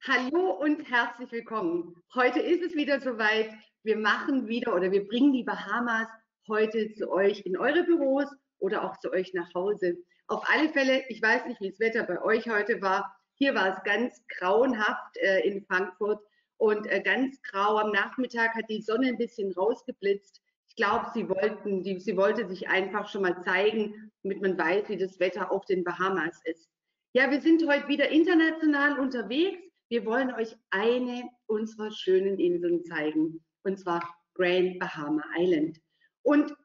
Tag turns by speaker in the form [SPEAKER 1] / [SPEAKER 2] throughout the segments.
[SPEAKER 1] Hallo und herzlich willkommen. Heute ist es wieder soweit. Wir machen wieder oder wir bringen die Bahamas heute zu euch in eure Büros oder auch zu euch nach Hause. Auf alle Fälle, ich weiß nicht, wie das Wetter bei euch heute war. Hier war es ganz grauenhaft in Frankfurt und ganz grau. Am Nachmittag hat die Sonne ein bisschen rausgeblitzt. Ich glaube, sie wollte sich einfach schon mal zeigen, damit man weiß, wie das Wetter auf den Bahamas ist. Ja, wir sind heute wieder international unterwegs. Wir wollen euch eine unserer schönen Inseln zeigen, und zwar Grand Bahama Island. Und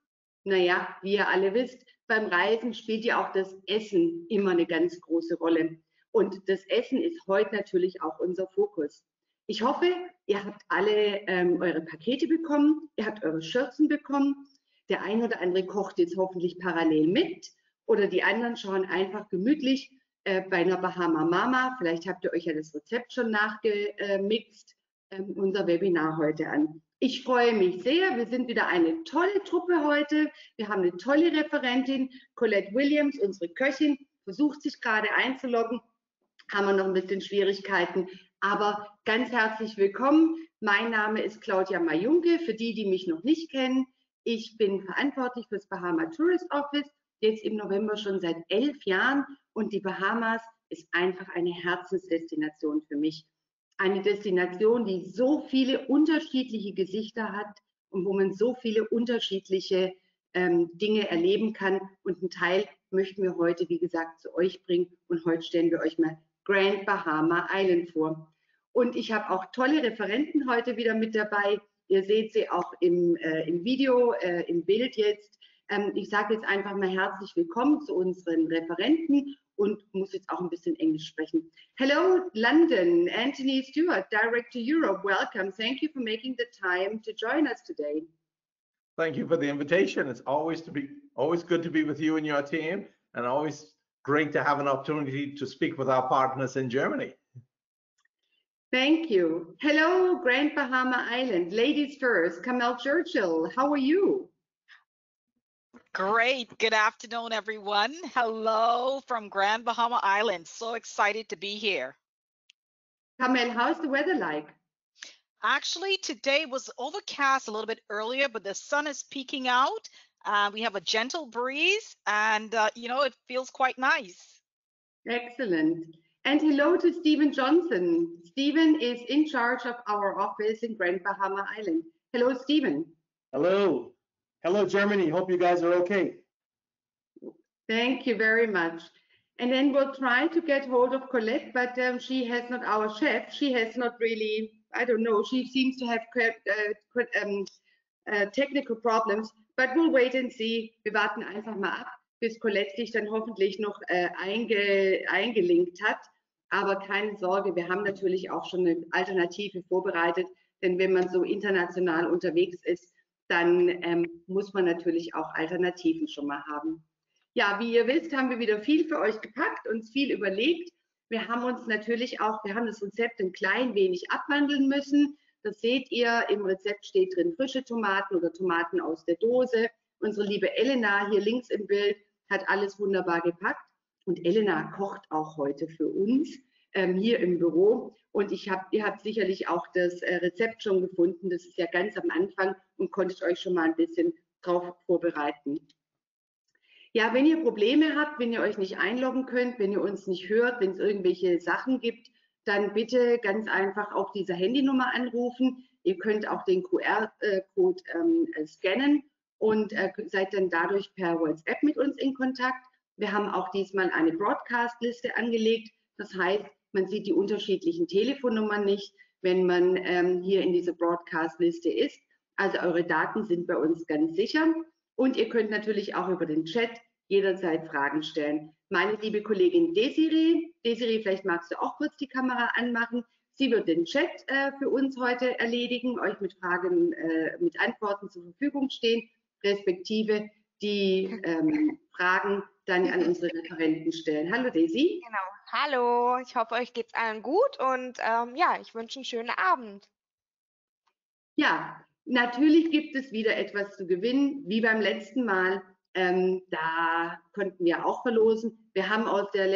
[SPEAKER 1] naja, wie ihr alle wisst, beim Reisen spielt ja auch das Essen immer eine ganz große Rolle. Und das Essen ist heute natürlich auch unser Fokus. Ich hoffe, ihr habt alle eure Pakete bekommen, ihr habt eure Schürzen bekommen. Der ein oder andere kocht jetzt hoffentlich parallel mit oder die anderen schauen einfach gemütlich bei einer Bahama Mama, vielleicht habt ihr euch ja das Rezept schon nachgemixt, unser Webinar heute an. Ich freue mich sehr, wir sind wieder eine tolle Truppe heute. Wir haben eine tolle Referentin, Colette Williams, unsere Köchin, versucht sich gerade einzuloggen, haben wir noch ein bisschen Schwierigkeiten, aber ganz herzlich willkommen. Mein Name ist Claudia Majunke, für die, die mich noch nicht kennen. Ich bin verantwortlich für das Bahama Tourist Office, jetzt im November schon seit 11 Jahren. Und die Bahamas ist einfach eine Herzensdestination für mich. Eine Destination, die so viele unterschiedliche Gesichter hat und wo man so viele unterschiedliche Dinge erleben kann. Und einen Teil möchten wir heute, wie gesagt, zu euch bringen. Und heute stellen wir euch mal Grand Bahama Island vor. Und ich habe auch tolle Referenten heute wieder mit dabei. Ihr seht sie auch im Video, im Bild jetzt. Ich sage jetzt einfach mal herzlich willkommen zu unseren Referenten und muss jetzt auch ein bisschen Englisch sprechen. Hello, London, Anthony Stewart, Director Europe, welcome. Thank you for making the time to join us today.
[SPEAKER 2] Thank you for the invitation. It's always good to be with you and your team, and always great to have an opportunity to speak with our partners in Germany.
[SPEAKER 1] Thank you. Hello, Grand Bahama Island. Ladies first, Kamel Churchill, how are you?
[SPEAKER 3] Great. Good afternoon, everyone. Hello from Grand Bahama Island. So excited to be here.
[SPEAKER 1] Kamel, how's the weather like?
[SPEAKER 3] Actually, today was overcast a little bit earlier, but the sun is peeking out. We have a gentle breeze, and it feels quite nice.
[SPEAKER 1] Excellent. And hello to Stephen Johnson. Stephen is in charge of our office in Grand Bahama Island. Hello, Stephen.
[SPEAKER 4] Hello. Hello, Germany. Hope you guys are okay.
[SPEAKER 1] Thank you very much. And then we'll try to get hold of Colette, but she has not, our chef, she has not really, I don't know, she seems to have technical problems, but we'll wait and see. Wir warten einfach mal ab, bis Colette sich dann hoffentlich noch eingelinkt hat. Aber keine Sorge, wir haben natürlich auch schon eine Alternative vorbereitet, denn wenn man so international unterwegs ist, dann muss man natürlich auch Alternativen schon mal haben. Ja, wie ihr wisst, haben wir wieder viel für euch gepackt, uns viel überlegt. Wir haben uns natürlich auch, wir haben das Rezept ein klein wenig abwandeln müssen. Das seht ihr, im Rezept steht drin frische Tomaten oder Tomaten aus der Dose. Unsere liebe Elena hier links im Bild hat alles wunderbar gepackt. Und Elena kocht auch heute für uns hier im Büro. Und ihr habt sicherlich auch das Rezept schon gefunden. Das ist ja ganz am Anfang und konntet euch schon mal ein bisschen drauf vorbereiten. Ja, wenn ihr Probleme habt, wenn ihr euch nicht einloggen könnt, wenn ihr uns nicht hört, wenn es irgendwelche Sachen gibt, dann bitte ganz einfach auf diese Handynummer anrufen. Ihr könnt auch den QR-Code scannen und seid dann dadurch per WhatsApp mit uns in Kontakt. Wir haben auch diesmal eine Broadcast-Liste angelegt. Das heißt, man sieht die unterschiedlichen Telefonnummern nicht, wenn man hier in dieser Broadcast-Liste ist. Also eure Daten sind bei uns ganz sicher. Und ihr könnt natürlich auch über den Chat jederzeit Fragen stellen. Meine liebe Kollegin Desiree, vielleicht magst du auch kurz die Kamera anmachen. Sie wird den Chat für uns heute erledigen, euch mit Fragen, mit Antworten zur Verfügung stehen, respektive die Fragen dann an unsere Referenten stellen. Hallo Desi.
[SPEAKER 5] Genau, hallo, ich hoffe, euch geht's allen gut und ja, ich wünsche einen schönen Abend.
[SPEAKER 1] Ja, natürlich gibt es wieder etwas zu gewinnen, wie beim letzten Mal. Da konnten wir auch verlosen. Wir haben aus dem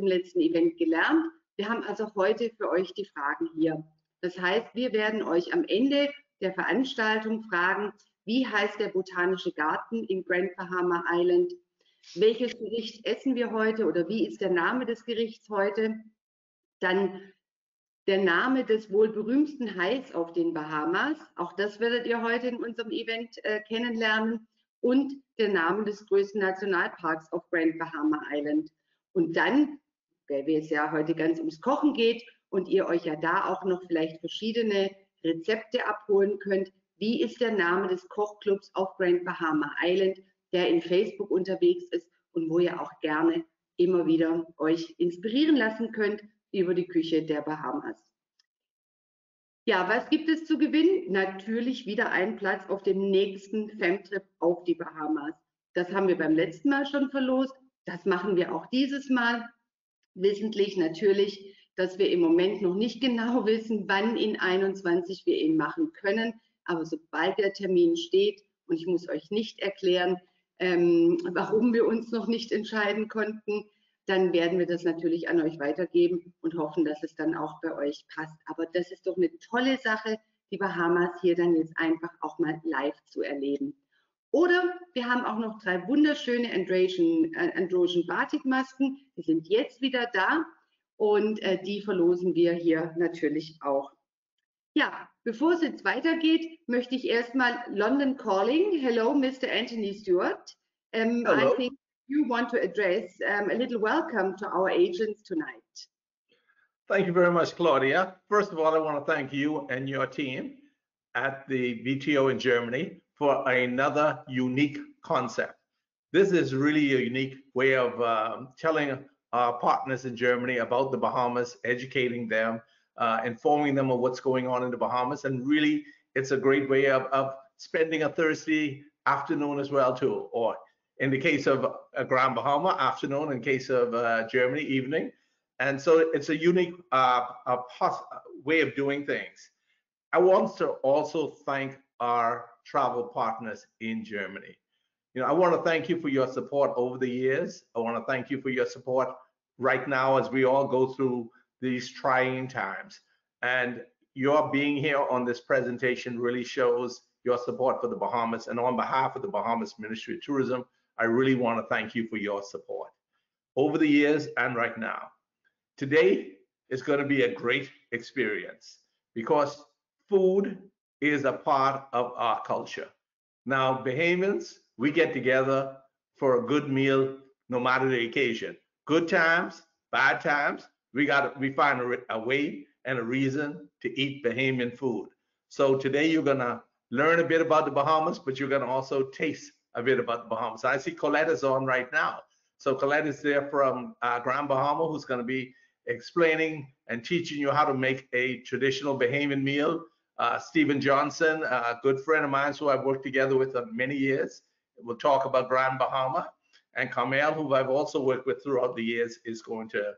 [SPEAKER 1] letzten Event gelernt. Wir haben also heute für euch die Fragen hier. Das heißt, wir werden euch am Ende der Veranstaltung fragen, wie heißt der botanische Garten in Grand Bahama Island? Welches Gericht essen wir heute oder wie ist der Name des Gerichts heute? Dann der Name des wohl berühmtesten Hais auf den Bahamas. Auch das werdet ihr heute in unserem Event kennenlernen. Und der Name des größten Nationalparks auf Grand Bahama Island. Und dann, weil es ja heute ganz ums Kochen geht und ihr euch ja da auch noch vielleicht verschiedene Rezepte abholen könnt, wie ist der Name des Kochclubs auf Grand Bahama Island, der in Facebook unterwegs ist und wo ihr auch gerne immer wieder euch inspirieren lassen könnt über die Küche der Bahamas. Ja, was gibt es zu gewinnen? Natürlich wieder einen Platz auf dem nächsten Femtrip auf die Bahamas. Das haben wir beim letzten Mal schon verlost. Das machen wir auch dieses Mal. Wissentlich natürlich, dass wir im Moment noch nicht genau wissen, wann in 21 wir ihn machen können. Aber sobald der Termin steht, und ich muss euch nicht erklären, warum wir uns noch nicht entscheiden konnten, dann werden wir das natürlich an euch weitergeben und hoffen, dass es dann auch bei euch passt. Aber das ist doch eine tolle Sache, die Bahamas hier dann jetzt einfach auch mal live zu erleben. Oder wir haben auch noch 3 wunderschöne Androgen Batikmasken. Die sind jetzt wieder da und die verlosen wir hier natürlich auch. Ja, bevor es jetzt weitergeht, möchte ich erstmal London Calling. Hello, Mr. Anthony Stewart.
[SPEAKER 2] Hello.
[SPEAKER 1] I think you want to address a little welcome to our agents tonight.
[SPEAKER 2] Thank you very much, Claudia. First of all, I want to thank you and your team at the VTO in Germany for another unique concept. This is really a unique way of telling our partners in Germany about the Bahamas, educating them, informing them of what's going on in the Bahamas. And really, it's a great way of spending a Thursday afternoon as well, too, or in the case of Grand Bahama, afternoon, in case of Germany, evening. And so it's a unique way of doing things. I want to also thank our travel partners in Germany. You know, I want to thank you for your support over the years. I want to thank you for your support right now as we all go through these trying times. And your being here on this presentation really shows your support for the Bahamas. And on behalf of the Bahamas Ministry of Tourism, I really want to thank you for your support over the years and right now. Today is going to be a great experience because food is a part of our culture. Now, Bahamians, we get together for a good meal no matter the occasion. Good times, bad times, we find a way and a reason to eat Bahamian food. So today you're going to learn a bit about the Bahamas, but you're going to also taste a bit about the Bahamas. I see Colette is on right now. So Colette is there from Grand Bahama, who's going to be explaining and teaching you how to make a traditional Bahamian meal. Stephen Johnson, a good friend of mine, who I've worked together with for many years, will talk about Grand Bahama. And Carmel, who I've also worked with throughout the years, is going to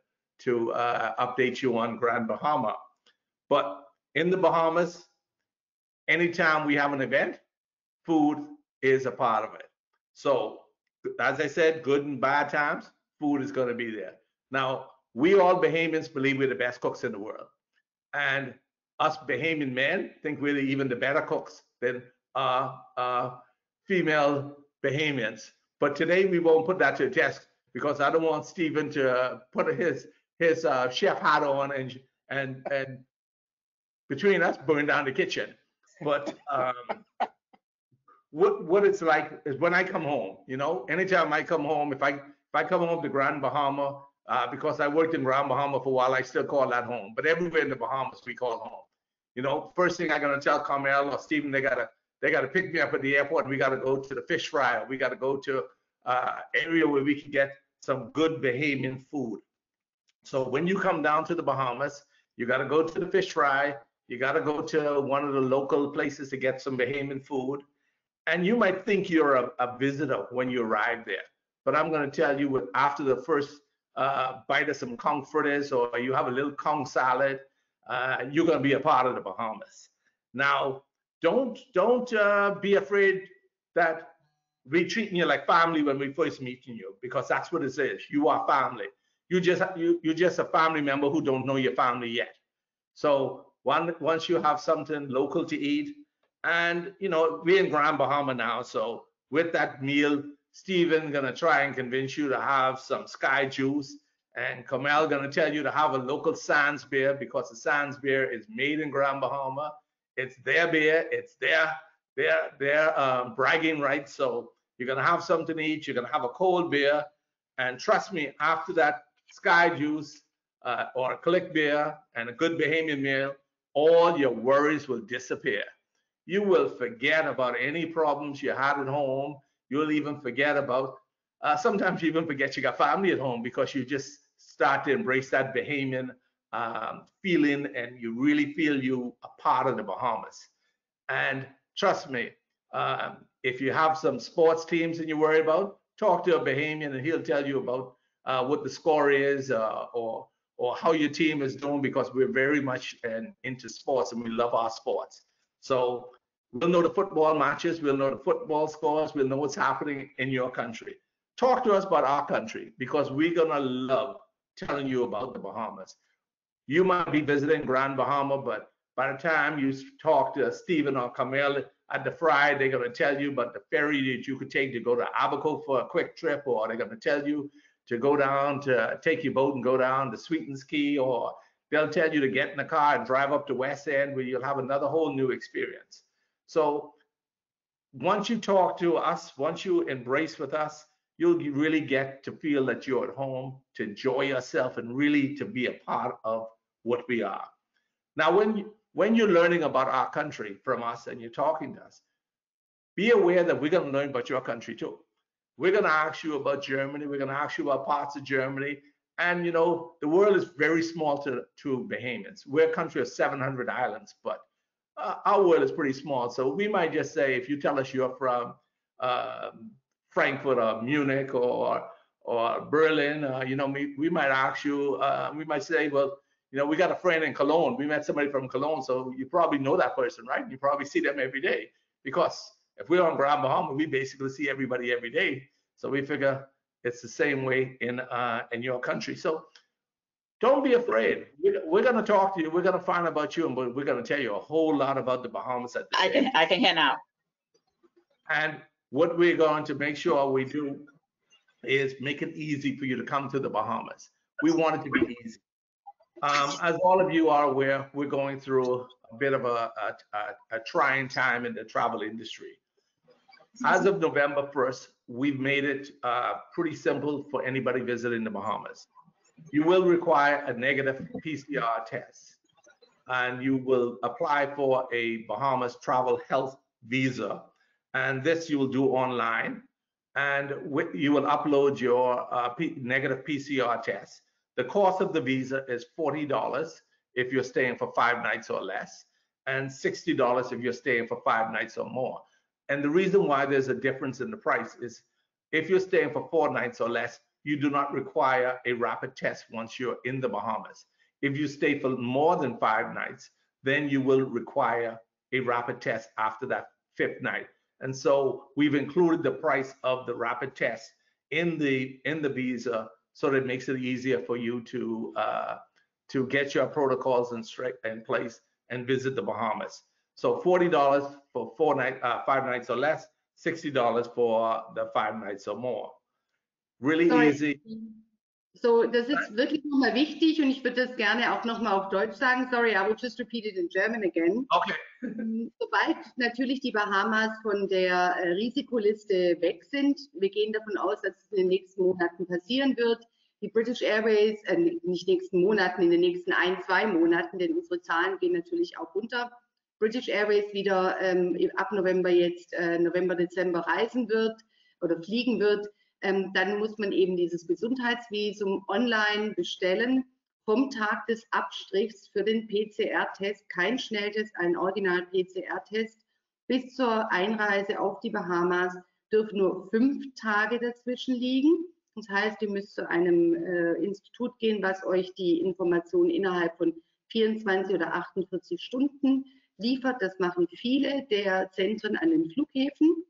[SPEAKER 2] update you on Grand Bahama. But in the Bahamas, anytime we have an event, food is a part of it. So, as I said, good and bad times, food is going to be there. Now, we all Bahamians believe we're the best cooks in the world. And us Bahamian men think we're even the better cooks than female Bahamians. But today we won't put that to the test because I don't want Stephen to put his chef hat on and between us burn down the kitchen. But what it's like is when I come home, you know, anytime I come home, if I come home to Grand Bahama, because I worked in Grand Bahama for a while, I still call that home. But everywhere in the Bahamas, we call home. You know, first thing I'm gonna tell Carmel or Stephen, they gotta pick me up at the airport, and we gotta go to the fish fry. We gotta go to area where we can get some good Bahamian food. So when you come down to the Bahamas, you gotta go to the fish fry. You gotta go to one of the local places to get some Bahamian food. And you might think you're a visitor when you arrive there, but I'm gonna tell you, after the first bite of some conch fritters, or you have a little conch salad, you're going to be a part of the Bahamas. Now, don't be afraid that we're treating you like family when we first meeting you, because that's what it is. You are family. you're just a family member who don't know your family yet. So once you have something local to eat, and we're in Grand Bahama now, so with that meal, Stephen's gonna try and convince you to have some Sky Juice, and Kamel gonna tell you to have a local Sands beer, because the Sands beer is made in Grand Bahama. It's their beer, it's their bragging rights. So you're gonna have something to eat, you're gonna have a cold beer, and trust me, after that Sky Juice or a Click beer and a good Bahamian meal, all your worries will disappear. You will forget about any problems you had at home. You'll even forget about, sometimes you even forget you got family at home, because you just start to embrace that Bahamian feeling, and you really feel you a part of the Bahamas. And trust me, if you have some sports teams and you're worried about, talk to a Bahamian and he'll tell you about what the score is, or how your team is doing, because we're very much into sports and we love our sports. So we'll know the football matches, we'll know the football scores, we'll know what's happening in your country. Talk to us about our country, because we're gonna love telling you about the Bahamas. You might be visiting Grand Bahama, but by the time you talk to Stephen or Kamel at the Fry, they're gonna tell you about the ferry that you could take to go to Abaco for a quick trip, or they're gonna tell you to go down to take your boat and go down to Sweetens Key, or they'll tell you to get in the car and drive up to West End, where you'll have another whole new experience. So once you talk to us, once you embrace with us, you'll really get to feel that you're at home, to enjoy yourself, and really to be a part of what we are. Now, when you're learning about our country from us and you're talking to us, be aware that we're going to learn about your country too. We're going to ask you about Germany. We're going to ask you about parts of Germany. And the world is very small to Bahamians. We're a country of 700 islands, but our world is pretty small. So we might just say, if you tell us you're from Frankfurt or Munich or Berlin, we might ask you, we might say, well, we got a friend in Cologne. We met somebody from Cologne, so you probably know that person, right? You probably see them every day, because if we're on Grand Bahama, we basically see everybody every day. So we figure it's the same way in your country. So don't be afraid. We're going to talk to you. We're going to find out about you, and we're going to tell you a whole lot about the Bahamas at this stage.
[SPEAKER 6] I can hear now.
[SPEAKER 2] And what we're going to make sure we do is make it easy for you to come to the Bahamas. We want it to be easy. As all of you are aware, we're going through a bit of a trying time in the travel industry. As of November 1st, we've made it pretty simple for anybody visiting the Bahamas. You will require a negative PCR test, and you will apply for a Bahamas travel health visa. And this you will do online, and you will upload your negative PCR test. The cost of the visa is $40 if you're staying for 5 nights or less, and $60 if you're staying for 5 nights or more. And the reason why there's a difference in the price is, if you're staying for 4 nights or less, you do not require a rapid test once you're in the Bahamas. If you stay for more than 5 nights, then you will require a rapid test after that 5th night. And so we've included the price of the rapid test in the visa, so that it makes it easier for you to get your protocols in place and visit the Bahamas. So $40 for 5 nights or less, $60 for the 5 nights or more. Really easy.
[SPEAKER 1] So, das ist wirklich nochmal wichtig, und ich würde das gerne auch nochmal auf Deutsch sagen. Sorry, I will just repeat it in German again.
[SPEAKER 2] Okay.
[SPEAKER 1] Sobald natürlich die Bahamas von der Risikoliste weg sind, wir gehen davon aus, dass es in den nächsten Monaten passieren wird. Die British Airways, nicht nächsten Monaten, in den nächsten 1-2 Monaten, denn unsere Zahlen gehen natürlich auch runter. British Airways wieder ab November November, Dezember reisen wird oder fliegen wird. Dann muss man eben dieses Gesundheitsvisum online bestellen, vom Tag des Abstrichs für den PCR-Test, kein Schnelltest, ein Original-PCR-Test. Bis zur Einreise auf die Bahamas dürfen nur 5 Tage dazwischen liegen. Das heißt, ihr müsst zu einem Institut gehen, was euch die Informationen innerhalb von 24 oder 48 Stunden liefert. Das machen viele der Zentren an den Flughäfen.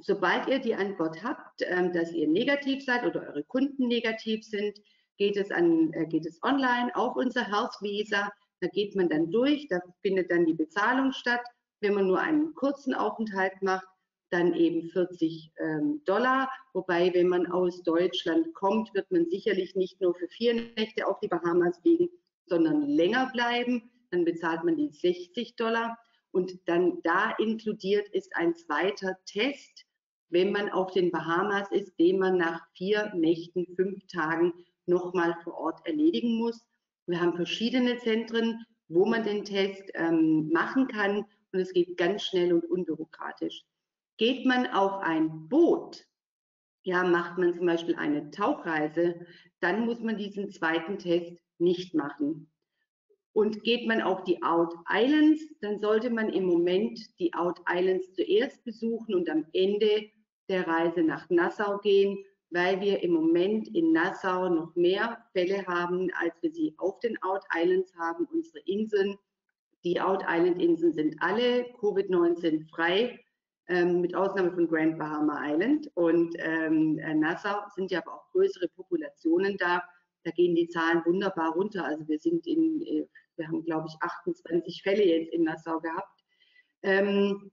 [SPEAKER 1] Sobald ihr die Antwort habt, dass ihr negativ seid oder eure Kunden negativ sind, geht es online auf unser Health Visa. Da geht man dann durch, da findet dann die Bezahlung statt. Wenn man nur einen kurzen Aufenthalt macht, dann eben $40. Wobei, wenn man aus Deutschland kommt, wird man sicherlich nicht nur für 4 Nächte auf die Bahamas fliegen, sondern länger bleiben. Dann bezahlt man die $60. Und dann da inkludiert ist ein zweiter Test, wenn man auf den Bahamas ist, den man nach 4 Nächten, 5 Tagen nochmal vor Ort erledigen muss. Wir haben verschiedene Zentren, wo man den Test machen kann, und es geht ganz schnell und unbürokratisch. Geht man auf ein Boot, ja, macht man zum Beispiel eine Tauchreise, dann muss man diesen zweiten Test nicht machen. Und geht man auf die Out Islands, dann sollte man im Moment die Out Islands zuerst besuchen und am Ende der Reise nach Nassau gehen, weil wir im Moment in Nassau noch mehr Fälle haben, als wir sie auf den Out Islands haben. Unsere Inseln, die Out Island Inseln sind alle Covid-19 frei, mit Ausnahme von Grand Bahama Island. Und Nassau sind ja aber auch größere Populationen da. Da gehen die Zahlen wunderbar runter. Also wir haben, glaube ich, 28 Fälle jetzt in Nassau gehabt. Dann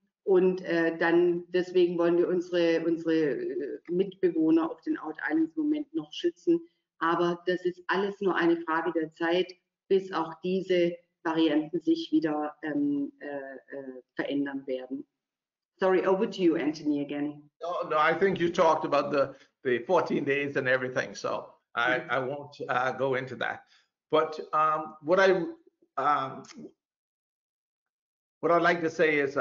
[SPEAKER 1] deswegen wollen wir unsere Mitbewohner auf den Out Islands im Moment noch schützen. Aber das ist alles nur eine Frage der Zeit, bis auch diese Varianten sich wieder verändern werden. Sorry, over to you, Anthony, again.
[SPEAKER 2] No, I think you talked about the 14 days and everything, so I won't go into that. But what I'd like to say is,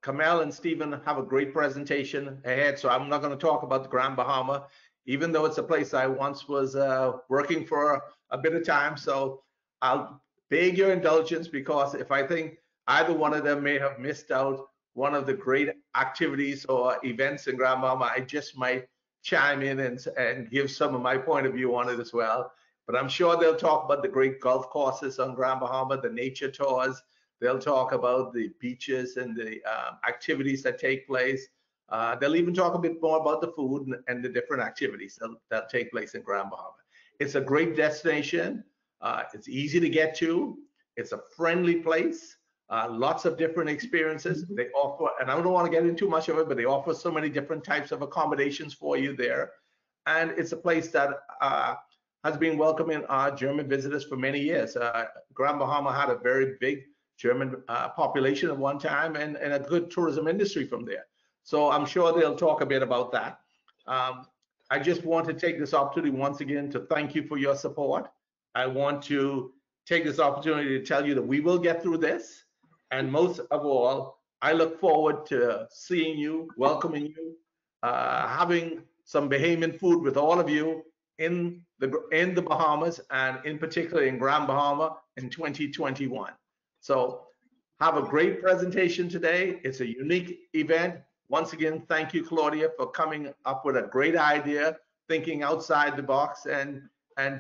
[SPEAKER 2] Kamel and Stephen have a great presentation ahead, so I'm not going to talk about the Grand Bahama, even though it's a place I once was working for a bit of time. So I'll beg your indulgence, because if I think either one of them may have missed out one of the great activities or events in Grand Bahama, I just might chime in and give some of my point of view on it as well. But I'm sure they'll talk about the great golf courses on Grand Bahama, the nature tours. They'll talk about the beaches and the activities that take place. They'll even talk a bit more about the food and the different activities that take place in Grand Bahama. It's a great destination. It's easy to get to. It's a friendly place. Lots of different experiences they offer, and I don't want to get into too much of it, but they offer so many different types of accommodations for you there. And it's a place that has been welcoming our German visitors for many years. Grand Bahama had a very big German population at one time, and a good tourism industry from there. So I'm sure they'll talk a bit about that. I just want to take this opportunity once again to thank you for your support. I want to take this opportunity to tell you that we will get through this. And most of all, I look forward to seeing you, welcoming you, having some Bahamian food with all of you in the Bahamas, and in particular in Grand Bahama in 2021. So have a great presentation today. It's a unique event. Once again, thank you, Claudia, for coming up with a great idea, thinking outside the box, and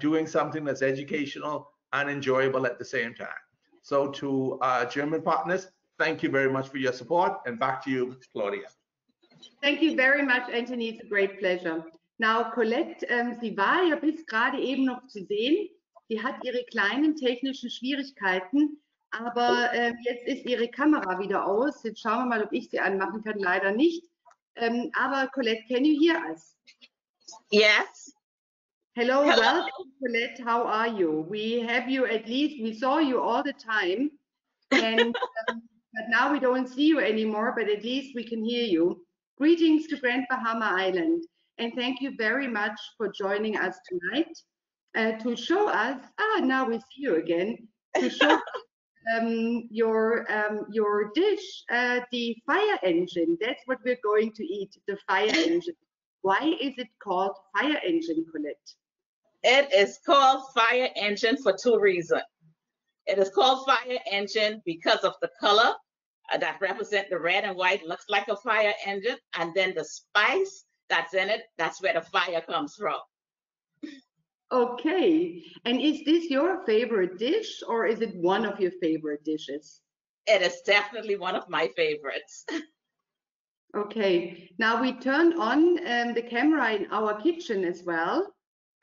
[SPEAKER 2] doing something that's educational and enjoyable at the same time. So to our German partners, thank you very much for your support, and back to you, Claudia.
[SPEAKER 1] Thank you very much, Anthony. It's a great pleasure. Now, Colette, sie war ja bis gerade eben noch zu sehen. Sie hat ihre kleinen technischen Schwierigkeiten, aber jetzt ist ihre Kamera wieder aus. Jetzt schauen wir mal, ob ich sie anmachen kann. Leider nicht. Aber Colette, can you hear us?
[SPEAKER 6] Yes.
[SPEAKER 1] Hello, welcome, Colette. How are you? We have you, at least we saw you all the time, and but now we don't see you anymore, but at least we can hear you. Greetings to Grand Bahama Island, and thank you very much for joining us tonight to show us, now we see you again, to show your dish, the fire engine. That's what we're going to eat, the fire engine. Why is it called fire engine, Colette?
[SPEAKER 6] It is called fire engine for 2 reasons. It is called fire engine because of the color that represent the red and white, looks like a fire engine, and then the spice that's in it, that's where the fire comes from.
[SPEAKER 1] Okay, and is this your favorite dish, or is it one of your favorite dishes?
[SPEAKER 6] It is definitely one of my favorites.
[SPEAKER 1] Okay, now we turned on the camera in our kitchen as well.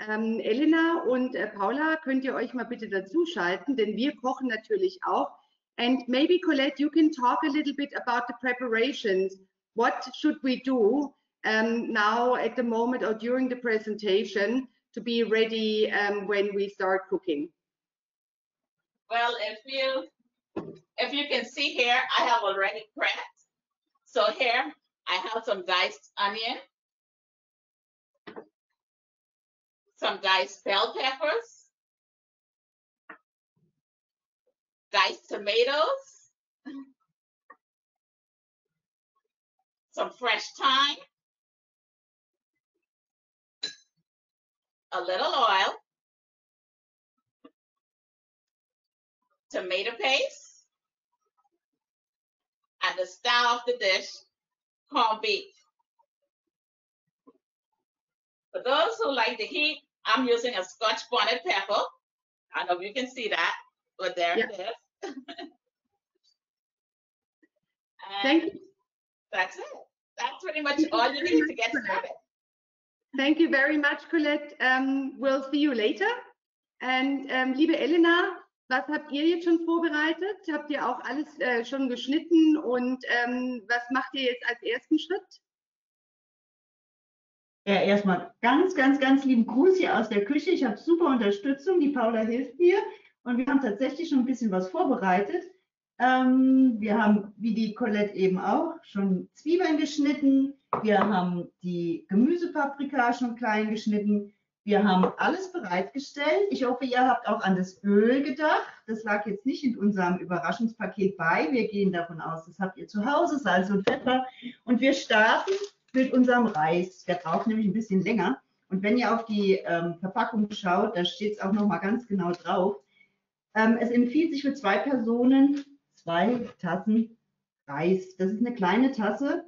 [SPEAKER 1] Elena und Paula, könnt ihr euch mal bitte dazuschalten, denn wir kochen natürlich auch. And maybe Colette, you can talk a little bit about the preparations. What should we do now at the moment or during the presentation to be ready when we start cooking?
[SPEAKER 6] Well, if you can see here, I have already prepped. So here I have some diced onion, some diced bell peppers, diced tomatoes, some fresh thyme, a little oil, tomato paste, and the star of the dish, corned beef. For those who like the heat, I'm using a Scotch bonnet pepper. I don't know if you can see that, but there it is.
[SPEAKER 1] Thank you.
[SPEAKER 6] That's it. That's pretty much all you need to get started.
[SPEAKER 1] Thank you very much, Colette. We'll see you later. And liebe Elena, was habt ihr jetzt schon vorbereitet? Habt ihr auch alles schon geschnitten und was macht ihr jetzt als ersten Schritt?
[SPEAKER 7] Ja, erstmal ganz, ganz, ganz lieben Gruß hier aus der Küche. Ich habe super Unterstützung. Die Paula hilft mir und wir haben tatsächlich schon ein bisschen was vorbereitet. Wir haben, wie die Colette eben auch, schon Zwiebeln geschnitten. Wir haben die Gemüsepaprika schon klein geschnitten. Wir haben alles bereitgestellt. Ich hoffe, ihr habt auch an das Öl gedacht. Das lag jetzt nicht in unserem Überraschungspaket bei. Wir gehen davon aus, das habt ihr zu Hause, Salz und Pfeffer. Und wir starten mit unserem Reis. Der braucht nämlich ein bisschen länger. Und wenn ihr auf die Verpackung schaut, da steht es auch noch mal ganz genau drauf. Es empfiehlt sich für 2 Personen 2 Tassen Reis. Das ist eine kleine Tasse,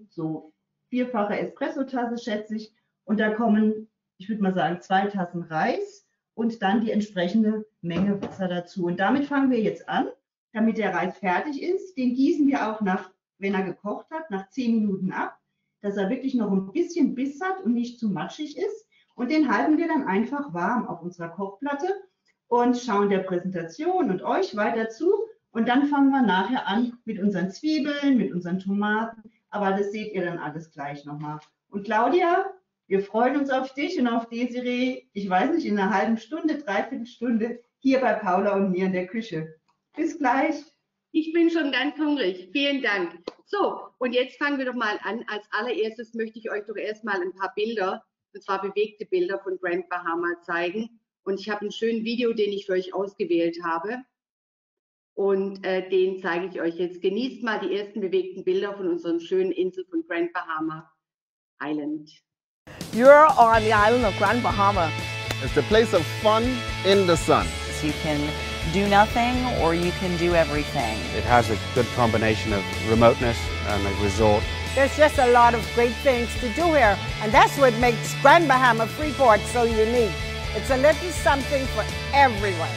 [SPEAKER 7] so 4-fache Espresso-Tasse, schätze ich. Und da kommen, ich würde mal sagen, 2 Tassen Reis und dann die entsprechende Menge Wasser dazu. Und damit fangen wir jetzt an, damit der Reis fertig ist. Den gießen wir auch nach, wenn er gekocht hat, nach 10 Minuten ab, dass er wirklich noch ein bisschen Biss hat und nicht zu matschig ist. Und den halten wir dann einfach warm auf unserer Kochplatte und schauen der Präsentation und euch weiter zu. Und dann fangen wir nachher an mit unseren Zwiebeln, mit unseren Tomaten. Aber das seht ihr dann alles gleich nochmal. Und Claudia, wir freuen uns auf dich und auf Desiree, ich weiß nicht, in einer halben Stunde, 3/4 Stunde hier bei Paula und mir in der Küche. Bis gleich.
[SPEAKER 1] Ich bin schon ganz hungrig. Vielen Dank. So, und jetzt fangen wir doch mal an. Als allererstes möchte ich euch doch erstmal ein paar Bilder, und zwar bewegte Bilder von Grand Bahama zeigen. Und ich habe einen schönen Video, den ich für euch ausgewählt habe. Und den zeige ich euch jetzt. Genießt mal die ersten bewegten Bilder von unserer schönen Insel von Grand Bahama Island.
[SPEAKER 8] You're on the island of Grand Bahama.
[SPEAKER 9] It's the place of fun in the sun.
[SPEAKER 10] You can do nothing or you can do everything.
[SPEAKER 11] It has a good combination of remoteness and a resort.
[SPEAKER 8] There's just a lot of great things to do here, and that's what makes Grand Bahama Freeport so unique. It's a little something for everyone.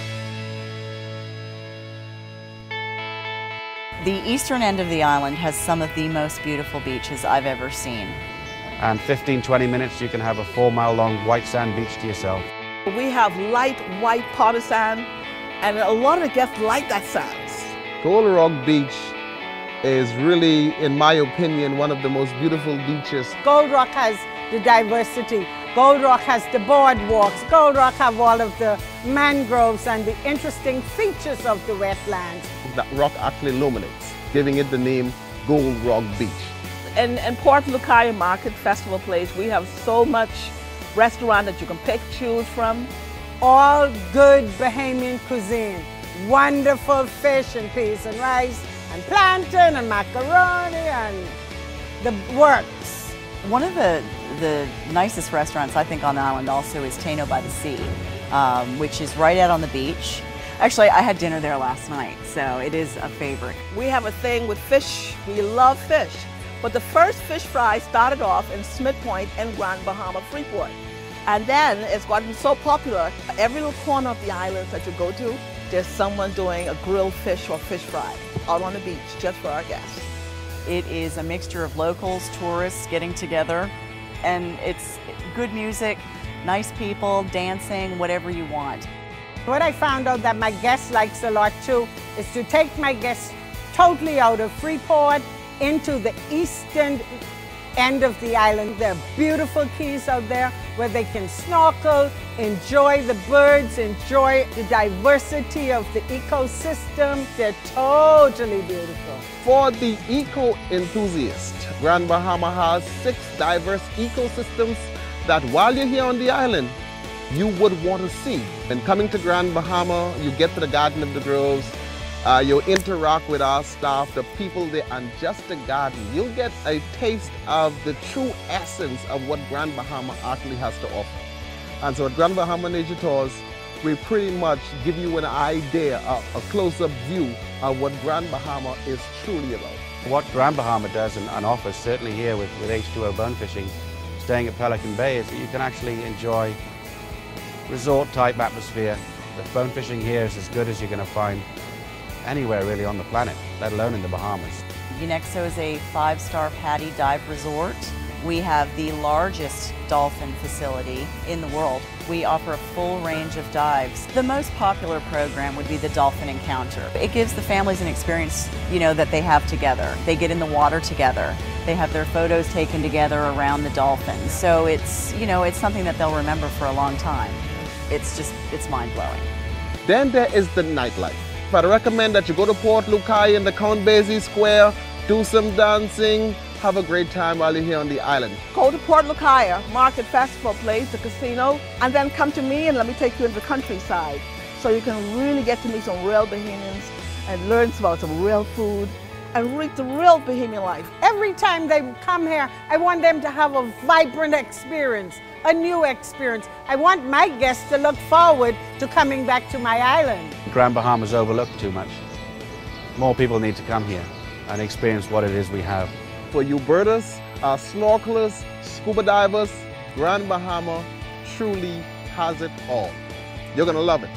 [SPEAKER 10] The eastern end of the island has some of the most beautiful beaches I've ever seen.
[SPEAKER 11] And 15-20 minutes you can have a 4-mile long white sand beach to yourself.
[SPEAKER 8] We have light white powder sand, and a lot of guests like that sand.
[SPEAKER 9] Gold Rock Beach is really, in my opinion, one of the most beautiful beaches.
[SPEAKER 8] Gold Rock has the diversity. Gold Rock has the boardwalks. Gold Rock have all of the mangroves and the interesting features of the wetlands.
[SPEAKER 9] That rock actually illuminates, giving it the name Gold Rock Beach.
[SPEAKER 12] In Port Lucaya Market Festival Place, we have so much restaurant that you can pick, choose from.
[SPEAKER 8] All good Bahamian cuisine. Wonderful fish and peas and rice and plantain and macaroni and the works.
[SPEAKER 10] One of the nicest restaurants I think on the island also is Taino by the Sea, which is right out on the beach. Actually, I had dinner there last night, so it is a favorite.
[SPEAKER 12] We have a thing with fish. We love fish. But the first fish fry started off in Smith Point and Grand Bahama Freeport. And then it's gotten so popular, every little corner of the islands that you go to, there's someone doing a grilled fish or fish fry out on the beach just for our guests.
[SPEAKER 10] It is a mixture of locals, tourists getting together, and it's good music, nice people, dancing, whatever you want.
[SPEAKER 8] What I found out that my guest likes a lot too is to take my guests totally out of Freeport into the eastern end of the island. There are beautiful keys out there where they can snorkel, enjoy the birds, enjoy the diversity of the ecosystem. They're totally beautiful.
[SPEAKER 9] For the eco enthusiast, Grand Bahama has 6 diverse ecosystems that while you're here on the island, you would want to see. And coming to Grand Bahama, you get to the Garden of the Groves, you interact with our staff, the people there, and just the garden. You'll get a taste of the true essence of what Grand Bahama actually has to offer. And so at Grand Bahama Nature Tours, we pretty much give you an idea, a close-up view of what Grand Bahama is truly about.
[SPEAKER 11] What Grand Bahama does and offers, certainly here with H2O bone fishing, staying at Pelican Bay, is that you can actually enjoy resort-type atmosphere. The bone fishing here is as good as you're going to find anywhere really on the planet, let alone in the Bahamas.
[SPEAKER 10] UNEXO is a 5-star PADI dive resort. We have the largest dolphin facility in the world. We offer a full range of dives. The most popular program would be the Dolphin Encounter. It gives the families an experience, that they have together. They get in the water together. They have their photos taken together around the dolphins. So it's, it's something that they'll remember for a long time. It's mind-blowing.
[SPEAKER 9] Then there is the nightlife. I'd recommend that you go to Port Lukai in the Count Basie Square, do some dancing, have a great time while you're here on the island.
[SPEAKER 12] Go to Port Lucaya, Market Festival Place, the casino, and then come to me and let me take you into the countryside. So you can really get to meet some real Bahamians and learn about some real food and read the real Bahamian life.
[SPEAKER 8] Every time they come here, I want them to have a vibrant experience, a new experience. I want my guests to look forward to coming back to my island.
[SPEAKER 11] Grand Bahama's overlooked too much. More people need to come here and experience what it is we have.
[SPEAKER 9] For you birders, snorkelers, scuba divers, Grand Bahama truly has it all. You're gonna love it.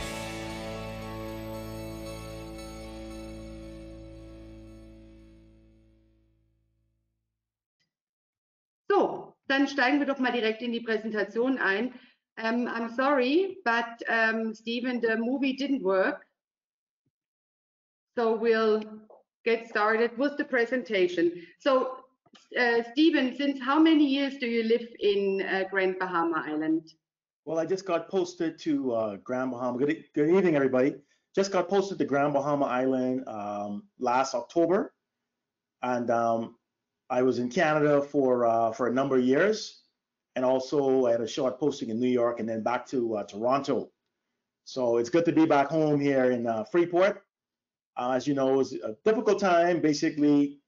[SPEAKER 1] So, dann steigen wir doch mal direkt in die Präsentation ein. I'm sorry, but Stephen, the movie didn't work. So we'll get started with the presentation. So, Stephen, since how many years do you live in Grand Bahama Island?
[SPEAKER 4] Well, I just got posted to Grand Bahama. Good evening, everybody. Just got posted to Grand Bahama Island last October, and I was in Canada for a number of years, and also I had a short posting in New York, and then back to Toronto. So it's good to be back home here in Freeport. As you know, it was a difficult time, basically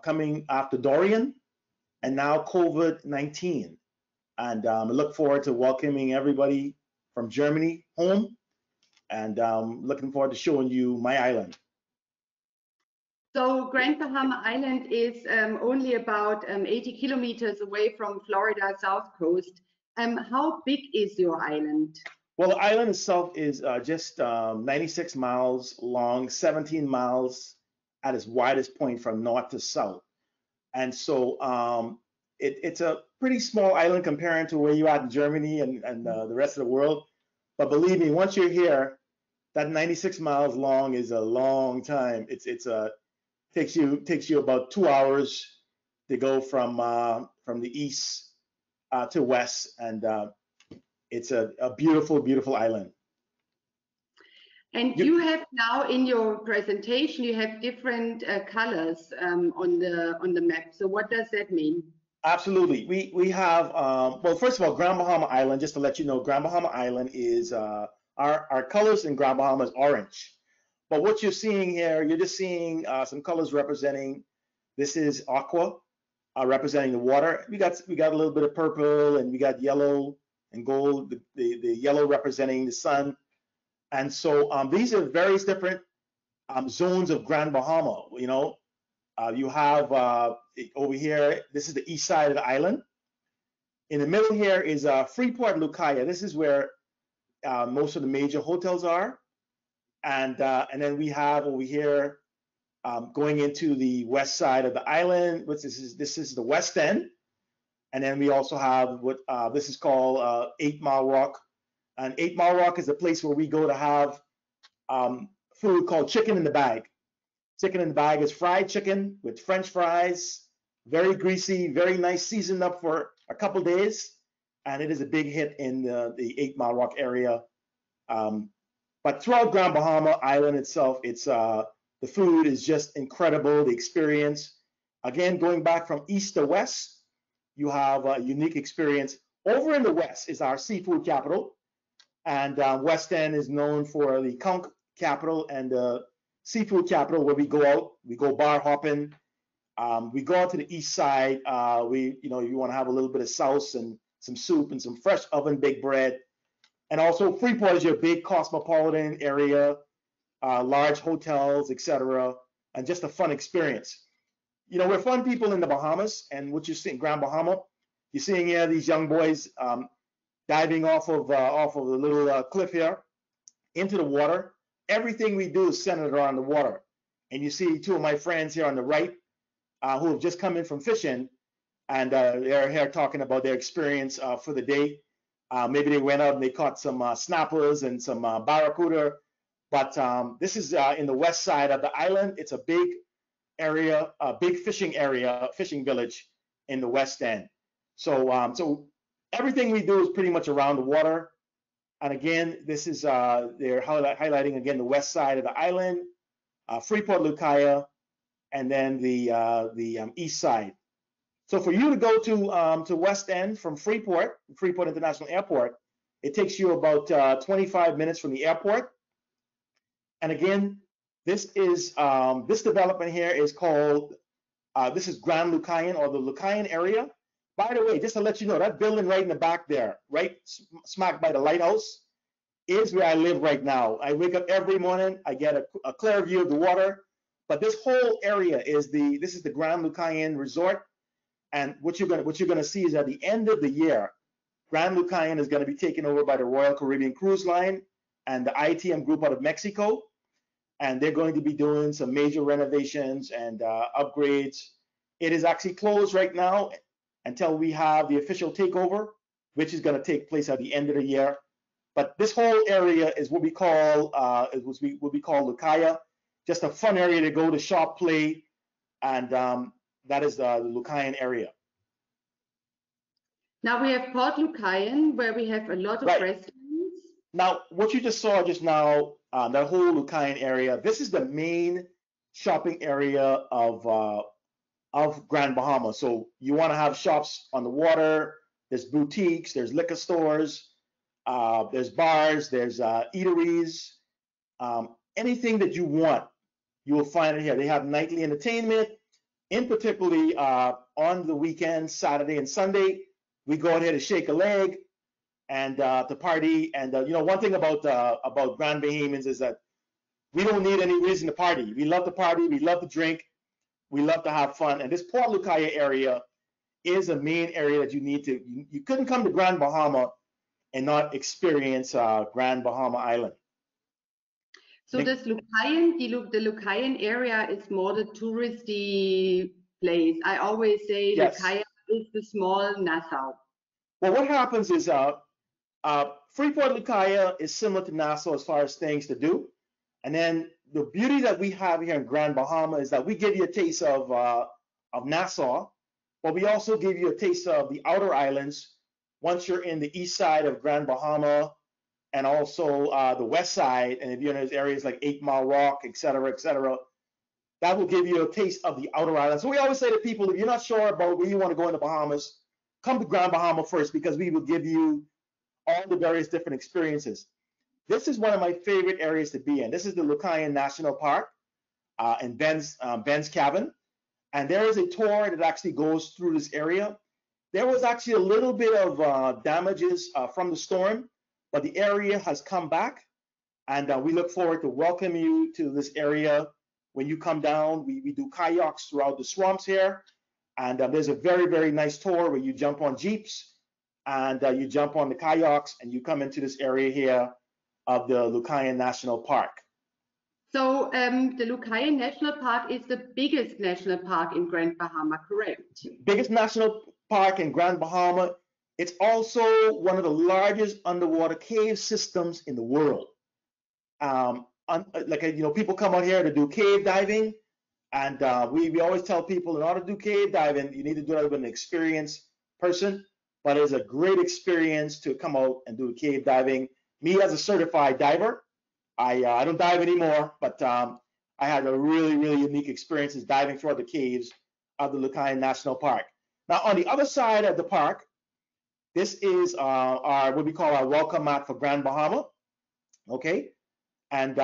[SPEAKER 4] coming after Dorian and now COVID-19. And I look forward to welcoming everybody from Germany home, and looking forward to showing you my island.
[SPEAKER 1] So Grand Bahama Island is only about 80 kilometers away from Florida South Coast. How big is your island?
[SPEAKER 4] Well, the island itself is just 96 miles long, 17 miles at its widest point from north to south. And so it's a pretty small island comparing to where you're at in Germany and the rest of the world. But believe me, once you're here, that 96 miles long is a long time. Takes you about 2 hours to go from the east to west, and it's a beautiful, beautiful island.
[SPEAKER 1] And you have now in your presentation, you have different colors on the map. So what does that mean?
[SPEAKER 4] Absolutely. We have, well, first of all, Grand Bahama Island, just to let you know, Grand Bahama Island is, our colors in Grand Bahama is orange. But what you're seeing here, you're just seeing some colors representing, this is aqua, representing the water. We got a little bit of purple, and we got yellow and gold, the yellow representing the sun. And so these are various different zones of Grand Bahama. You have over here, this is the east side of the island. In the middle here is Freeport Lucaya. This is where most of the major hotels are. And then we have over here going into the west side of the island, which this is the West End. And then we also have what this is called 8 Mile Rock. And 8 Mile Rock is a place where we go to have food called chicken in the bag. Chicken in the bag is fried chicken with French fries, very greasy, very nice, seasoned up for a couple days. And it is a big hit in the 8 Mile Rock area. But throughout Grand Bahama Island itself, it's the food is just incredible, the experience. Again, going back from east to west, you have a unique experience. Over in the west is our seafood capital, and West End is known for the conch capital and the seafood capital, where we go out, we go bar hopping. We go out to the east side. You want to have a little bit of sauce and some soup and some fresh oven baked bread. And also Freeport is your big cosmopolitan area, large hotels, etc., and just a fun experience. You know, we're fun people in the Bahamas, and what you see in Grand Bahama, you're seeing here these young boys diving off of the little cliff here into the water. Everything we do is centered around the water. And you see two of my friends here on the right who have just come in from fishing, and they're here talking about their experience for the day. Maybe they went out and they caught some snappers and some barracuda. But this is in the west side of the island. It's a big area, a big fishing area, fishing village in the West End. So everything we do is pretty much around the water. And again, this is they're highlighting again the west side of the island, Freeport, Lucaya, and then the east side. So for you to go to West End from Freeport International Airport, it takes you about 25 minutes from the airport. And again, this is this development here is called this is Grand Lucayan, or the Lucayan area. By the way, just to let you know, that building right in the back there, right smack by the lighthouse, is where I live right now. I wake up every morning, I get a clear view of the water. But this whole area is this is the Grand Lucayan Resort. And what you're gonna see is at the end of the year, Grand Lucayan is gonna be taken over by the Royal Caribbean Cruise Line and the ITM group out of Mexico. And they're going to be doing some major renovations and upgrades. It is actually closed right now until we have the official takeover, which is going to take place at the end of the year. But this whole area is what we call Lucaya, just a fun area to go to shop, play, and that is the Lucayan area.
[SPEAKER 1] Now we have Port Lucayan, where we have a lot of restaurants.
[SPEAKER 4] Now, what you just saw just now, that whole Lucayan area, this is the main shopping area of Grand Bahama. So you want to have shops on the water, there's boutiques, there's liquor stores, there's bars, there's eateries, anything that you want, you will find it here. They have nightly entertainment, in particularly on the weekends, Saturday and Sunday. We go out here to shake a leg and to party. And you know, one thing about Grand Bahamians is that we don't need any reason to party. We love to party, we love to drink, we love to have fun. And this Port Lucaya area is a main area that you need to, you couldn't come to Grand Bahama and not experience Grand Bahama Island.
[SPEAKER 1] So this Lucayan, the Lucayan area is more the touristy place. I always say Lucaya is the small Nassau.
[SPEAKER 4] Well, what happens is Freeport Lucaya is similar to Nassau as far as things to do. And then the beauty that we have here in Grand Bahama is that we give you a taste of Nassau, but we also give you a taste of the outer islands once you're in the east side of Grand Bahama, and also the west side. And if you're in those areas like 8 Mile Rock, et cetera, that will give you a taste of the outer islands. So we always say to people, if you're not sure about where you want to go in the Bahamas, come to Grand Bahama first, because we will give you all the various different experiences. This is one of my favorite areas to be in. This is the Lucayan National Park in Ben's Cabin. And there is a tour that actually goes through this area. There was actually a little bit of damages from the storm, but the area has come back. And we look forward to welcoming you to this area. When you come down, we do kayaks throughout the swamps here. And there's a very, very nice tour where you jump on jeeps and you jump on the kayaks and you come into this area here of the Lucayan National Park.
[SPEAKER 1] So the Lucayan National Park is the biggest national park in Grand Bahama, correct?
[SPEAKER 4] Biggest national park in Grand Bahama. It's also one of the largest underwater cave systems in the world. People come out here to do cave diving, and we always tell people in order to do cave diving, you need to do it with an experienced person. But it's a great experience to come out and do cave diving. Me as a certified diver, I don't dive anymore, but I had a really, really unique experiences diving throughout the caves of the Lucayan National Park. Now, on the other side of the park, this is our what we call our welcome mat for Grand Bahama. Okay, and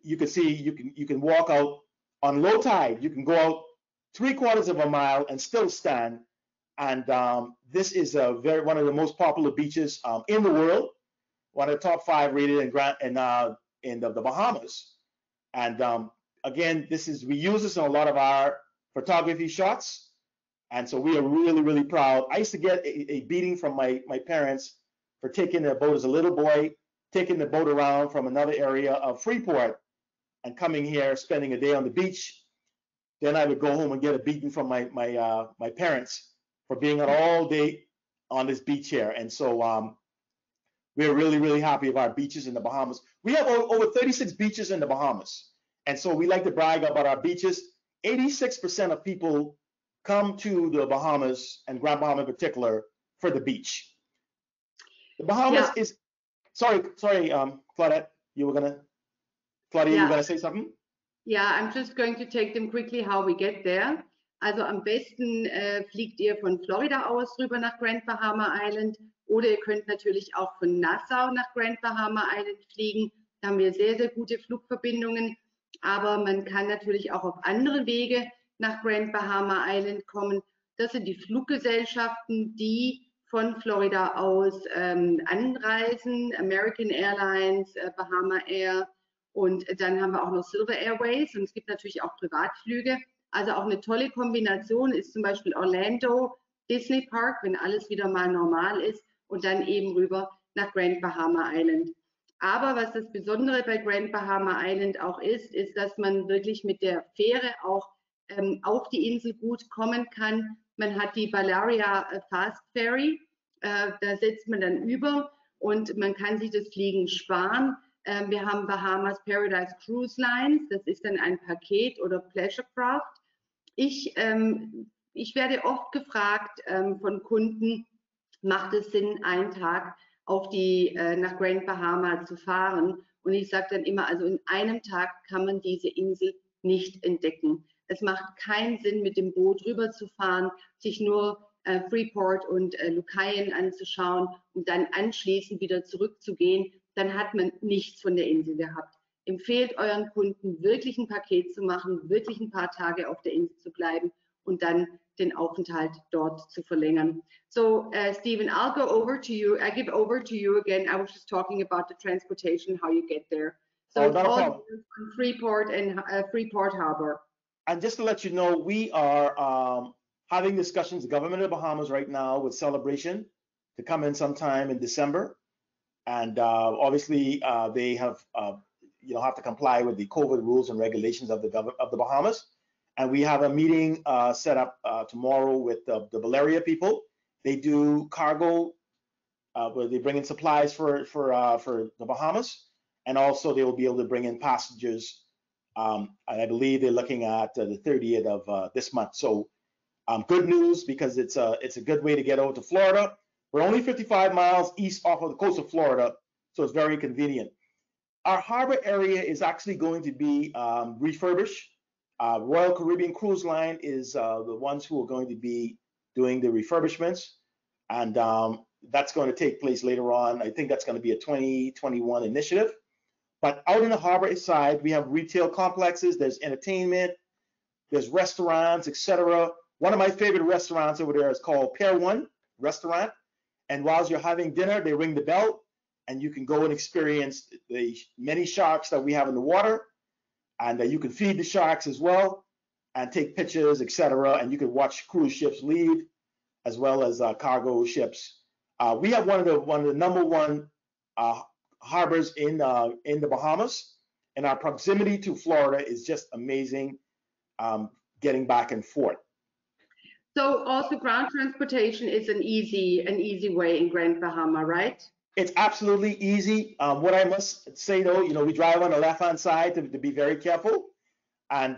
[SPEAKER 4] you can see you can walk out on low tide. You can go out 3/4 of a mile and still stand. And this is one of the most popular beaches in the world, one of the top 5 rated in the Bahamas. And again, we use this in a lot of our photography shots. And so we are really, really proud. I used to get a beating from my parents for taking the boat as a little boy, taking the boat around from another area of Freeport and coming here, spending a day on the beach. Then I would go home and get a beating from my parents for being out all day on this beach here. And so we're really, really happy with our beaches in the Bahamas. We have over 36 beaches in the Bahamas. And so we like to brag about our beaches. 86% of people come to the Bahamas, and Grand Bahama in particular, for the beach. The Bahamas is, sorry, Claudette, you were gonna say something?
[SPEAKER 1] Ja, I'm just going to take them quickly how we get there. Also am besten fliegt ihr von Florida aus rüber nach Grand Bahama Island, oder ihr könnt natürlich auch von Nassau nach Grand Bahama Island fliegen. Da haben wir sehr, sehr gute Flugverbindungen, aber man kann natürlich auch auf andere Wege nach Grand Bahama Island kommen. Das sind die Fluggesellschaften, die von Florida aus anreisen, American Airlines, Bahama Air, und dann haben wir auch noch Silver Airways, und es gibt natürlich auch Privatflüge. Also auch eine tolle Kombination ist zum Beispiel Orlando, Disney Park, wenn alles wieder mal normal ist, und dann eben rüber nach Grand Bahama Island. Aber was das Besondere bei Grand Bahama Island auch ist, dass man wirklich mit der Fähre auch auf die Insel gut kommen kann. Man hat die Balearia Fast Ferry, da setzt man dann über und man kann sich das Fliegen sparen. Wir haben Bahamas Paradise Cruise Lines, das ist dann ein Paket oder Pleasure Craft. Ich werde oft gefragt von Kunden, macht es Sinn, einen Tag nach Grand Bahama zu fahren? Und ich sage dann immer, also in einem Tag kann man diese Insel nicht entdecken. Es macht keinen Sinn, mit dem Boot rüber zu fahren, sich nur Freeport und Lucayan anzuschauen und dann anschließend wieder zurückzugehen. Dann hat man nichts von der Insel gehabt. Empfehlt euren Kunden, wirklich ein Paket zu machen, wirklich ein paar Tage auf der Insel zu bleiben und dann den Aufenthalt dort zu verlängern. So, Stephen, I'll go over to you. I give over to you again. I was just talking about the transportation, how you get there. So it's all from Freeport and Freeport Harbor.
[SPEAKER 4] And just to let you know, we are having discussions, the government of the Bahamas right now with Celebration to come in sometime in December. And obviously they have to comply with the COVID rules and regulations of the Bahamas. And we have a meeting set up tomorrow with the Balearia people. They do cargo where they bring in supplies for the Bahamas, and also they will be able to bring in passengers. I believe they're looking at the 30th of this month. So good news, because it's a good way to get over to Florida. We're only 55 miles east off of the coast of Florida, so it's very convenient. Our harbor area is actually going to be refurbished. Royal Caribbean Cruise Line is the ones who are going to be doing the refurbishments, and that's going to take place later on. I think that's going to be a 2021 initiative. But out in the harbor side, we have retail complexes, there's entertainment, there's restaurants, etc. One of my favorite restaurants over there is called Pier 1 Restaurant. And whilst you're having dinner, they ring the bell, and you can go and experience the many sharks that we have in the water. And you can feed the sharks as well and take pictures, etc. And you can watch cruise ships leave, as well as cargo ships. We have one of the number one harbors in the Bahamas. And our proximity to Florida is just amazing, getting back and forth.
[SPEAKER 1] So also ground transportation is an easy way in Grand Bahama, right?
[SPEAKER 4] It's absolutely easy. What I must say though, we drive on the left-hand side to be very careful. And,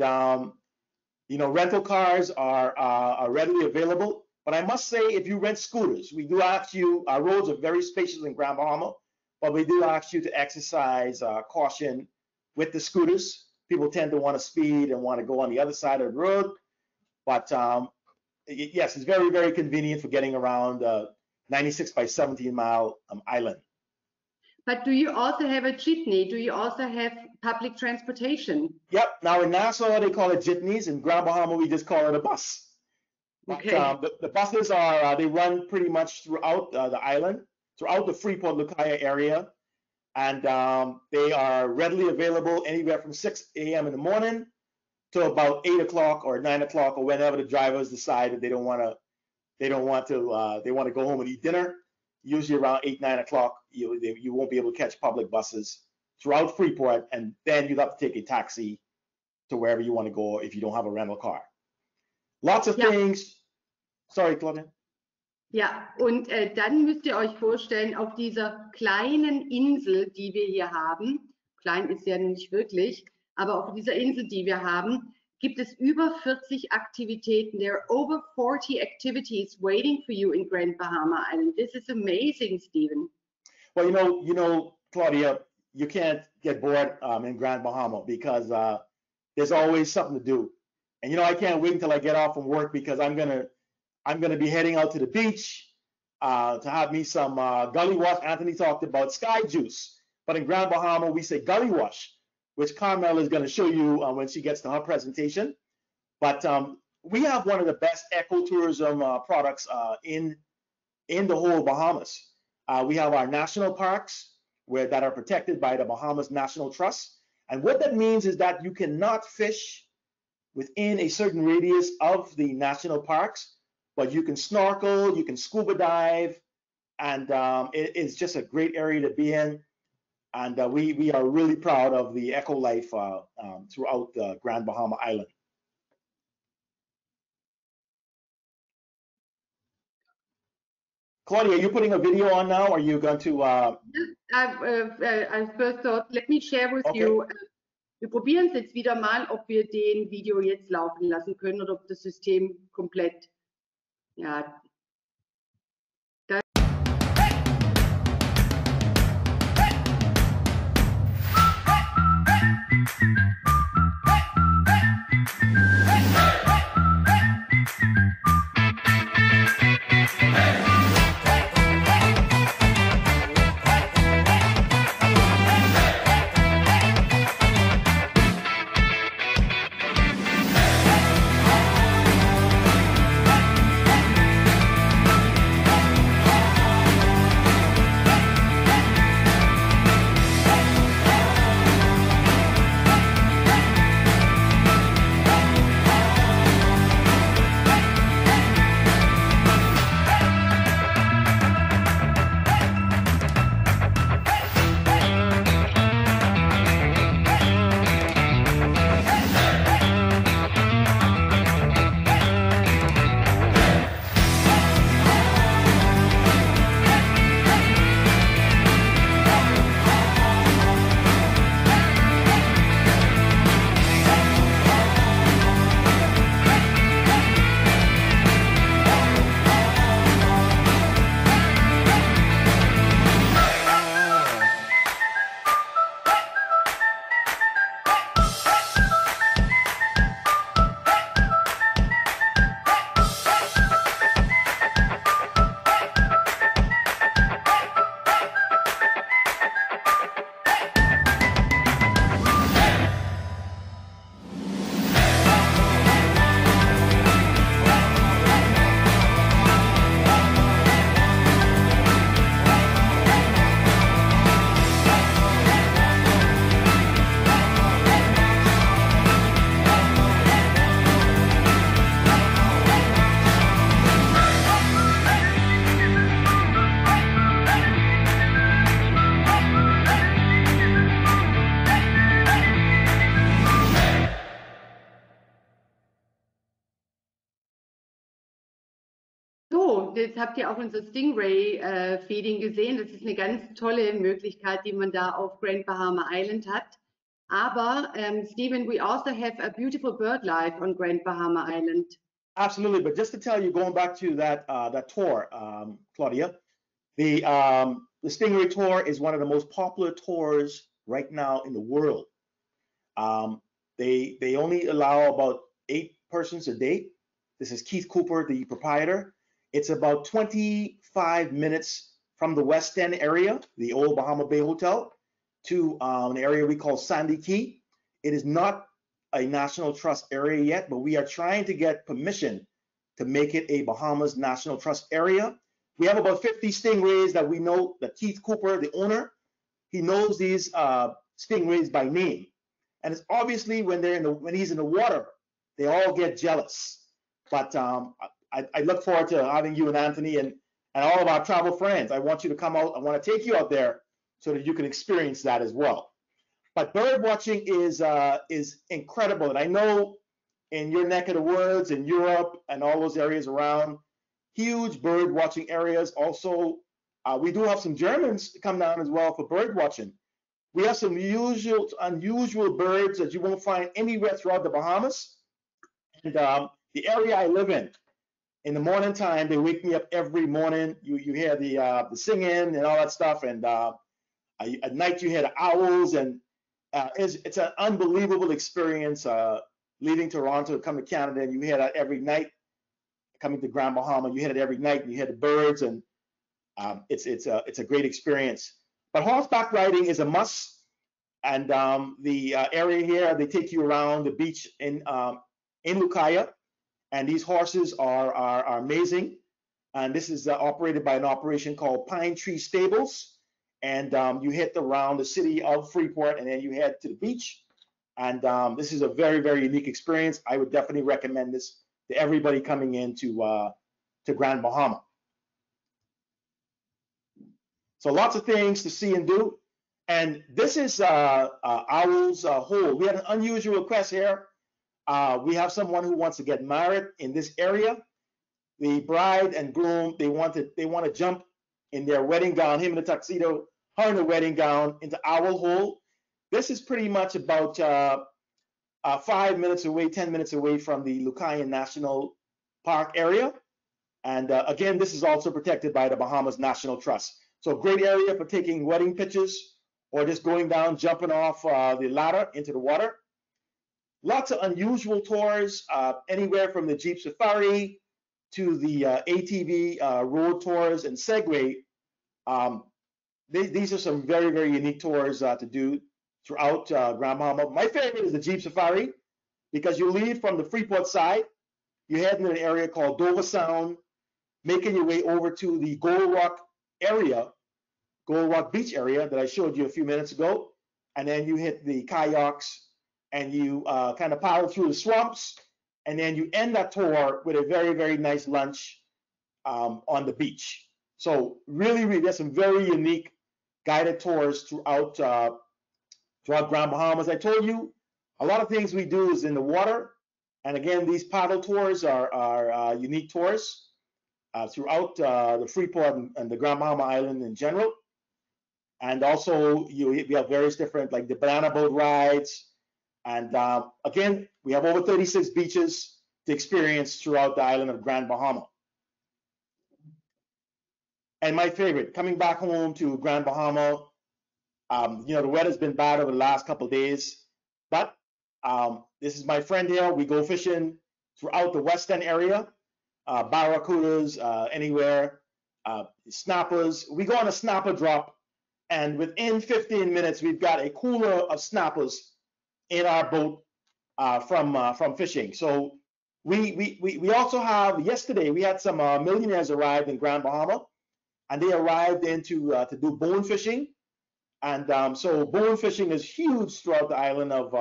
[SPEAKER 4] rental cars are readily available. But I must say, if you rent scooters, we do ask you, our roads are very spacious in Grand Bahama, but we do ask you to exercise caution with the scooters. People tend to want to speed and want to go on the other side of the road. But yes, it's very, very convenient for getting around 96 by 17 mile island.
[SPEAKER 1] But do you also have a jeepney? Do you also have public transportation?
[SPEAKER 4] Yep. Now in Nassau, they call it jeepneys. In Grand Bahama, we just call it a bus.
[SPEAKER 1] Okay.
[SPEAKER 4] But, the buses they run pretty much throughout the island, throughout the Freeport Lucaya area. And they are readily available anywhere from 6 a.m. in the morning to about 8 o'clock or 9 o'clock, or whenever the drivers decide that they want to go home and eat dinner. Usually around 8, 9 o'clock, you won't be able to catch public buses throughout Freeport, and then you'll have to take a taxi to wherever you want to go if you don't have a rental car. Lots of things. Sorry, Claudia.
[SPEAKER 1] Ja, und dann müsst ihr euch vorstellen, auf dieser kleinen Insel, die wir hier haben, klein ist ja nicht wirklich, aber auf dieser Insel, die wir haben, gibt es über 40 Aktivitäten. There are over 40 activities waiting for you in Grand Bahama Island. This is amazing, Stephen.
[SPEAKER 4] Well, you know, Claudia, you can't get bored in Grand Bahama because there's always something to do. And I can't wait until I get off from work because I'm gonna be heading out to the beach to have me some gully wash. Anthony talked about sky juice, but in Grand Bahama we say gully wash, which Carmel is going to show you when she gets to her presentation. But we have one of the best ecotourism products in the whole Bahamas. We have our national parks that are protected by the Bahamas National Trust. And what that means is that you cannot fish within a certain radius of the national parks, but you can snorkel, you can scuba dive, and it's just a great area to be in. And we are really proud of the eco life throughout the Grand Bahama Island. Claudia, are you putting a video on now? Or are you going to?
[SPEAKER 1] I first thought, let me share with you. Wir probieren es jetzt wieder mal, ob wir den Video jetzt laufen lassen können oder ob das System komplett, ja. Genau, jetzt habt ihr auch unser Stingray-Feeding gesehen. Das ist eine ganz tolle Möglichkeit, die man da auf Grand Bahama Island hat. Aber, Stephen, we also have a beautiful bird life on Grand Bahama Island.
[SPEAKER 4] Absolutely, but just to tell you, going back to that that tour, Claudia, the Stingray tour is one of the most popular tours right now in the world. They only allow about 8 persons a day. This is Keith Cooper, the proprietor. It's about 25 minutes from the West End area, the old Bahama Bay Hotel, to an area we call Sandy Key. It is not a National Trust area yet, but we are trying to get permission to make it a Bahamas National Trust area. We have about 50 stingrays that we know that Keith Cooper, the owner, he knows these stingrays by name. And it's obviously when he's in the water, they all get jealous. But I look forward to having you and Anthony and all of our travel friends. I want you to come out. I want to take you out there so that you can experience that as well. But bird watching is incredible. And I know in your neck of the woods, in Europe and all those areas around, huge bird watching areas. Also, we do have some Germans come down as well for bird watching. We have some unusual birds that you won't find anywhere throughout the Bahamas. And the area I live in the morning time, they wake me up every morning. You hear the singing and all that stuff. And at night you hear the owls, and it's an unbelievable experience. Leaving Toronto to come to Canada, and you hear that every night. Coming to Grand Bahama, you hear it every night, and you hear the birds, and it's a great experience. But horseback riding is a must, and the area here, they take you around the beach in Lucaya, and these horses are amazing. And this is operated by an operation called Pine Tree Stables, and you hit around the city of Freeport, and then you head to the beach. And this is a very, very unique experience. I would definitely recommend this to everybody coming into to Grand Bahama. So lots of things to see and do. And this is Owl's Hole. We had an unusual request here. We have someone who wants to get married in this area. The bride and groom, they want to jump in their wedding gown, him in a tuxedo, her in a wedding gown, into Owl Hole. This is pretty much about 5 minutes away, 10 minutes away from the Lucayan National Park area. And again, this is also protected by the Bahamas National Trust. So great area for taking wedding pictures or just going down, jumping off the ladder into the water. Lots of unusual tours, anywhere from the Jeep Safari to the ATV road tours and Segway. These are some very, very unique tours to do throughout Grand Bahama. My favorite is the Jeep Safari, because you leave from the Freeport side, you head into an area called Dover Sound, making your way over to the Gold Rock area, Gold Rock Beach area that I showed you a few minutes ago, and then you hit the kayaks and you kind of paddle through the swamps, and then you end that tour with a very, very nice lunch on the beach. So really, there's some very unique guided tours throughout Grand Bahama. As I told you, a lot of things we do is in the water. And again, these paddle tours are unique tours throughout the Freeport and the Grand Bahama Island in general. And also, we have various different, like the banana boat rides. And again, we have over 36 beaches to experience throughout the island of Grand Bahama. And my favorite, coming back home to Grand Bahama, the weather's been bad over the last couple of days, but this is my friend here. We go fishing throughout the West End area, barracudas, anywhere, snappers. We go on a snapper drop, and within 15 minutes, we've got a cooler of snappers in our boat from fishing. So we also have, yesterday, we had some millionaires arrived in Grand Bahama, and they arrived to do bone fishing. And so bone fishing is huge throughout the island of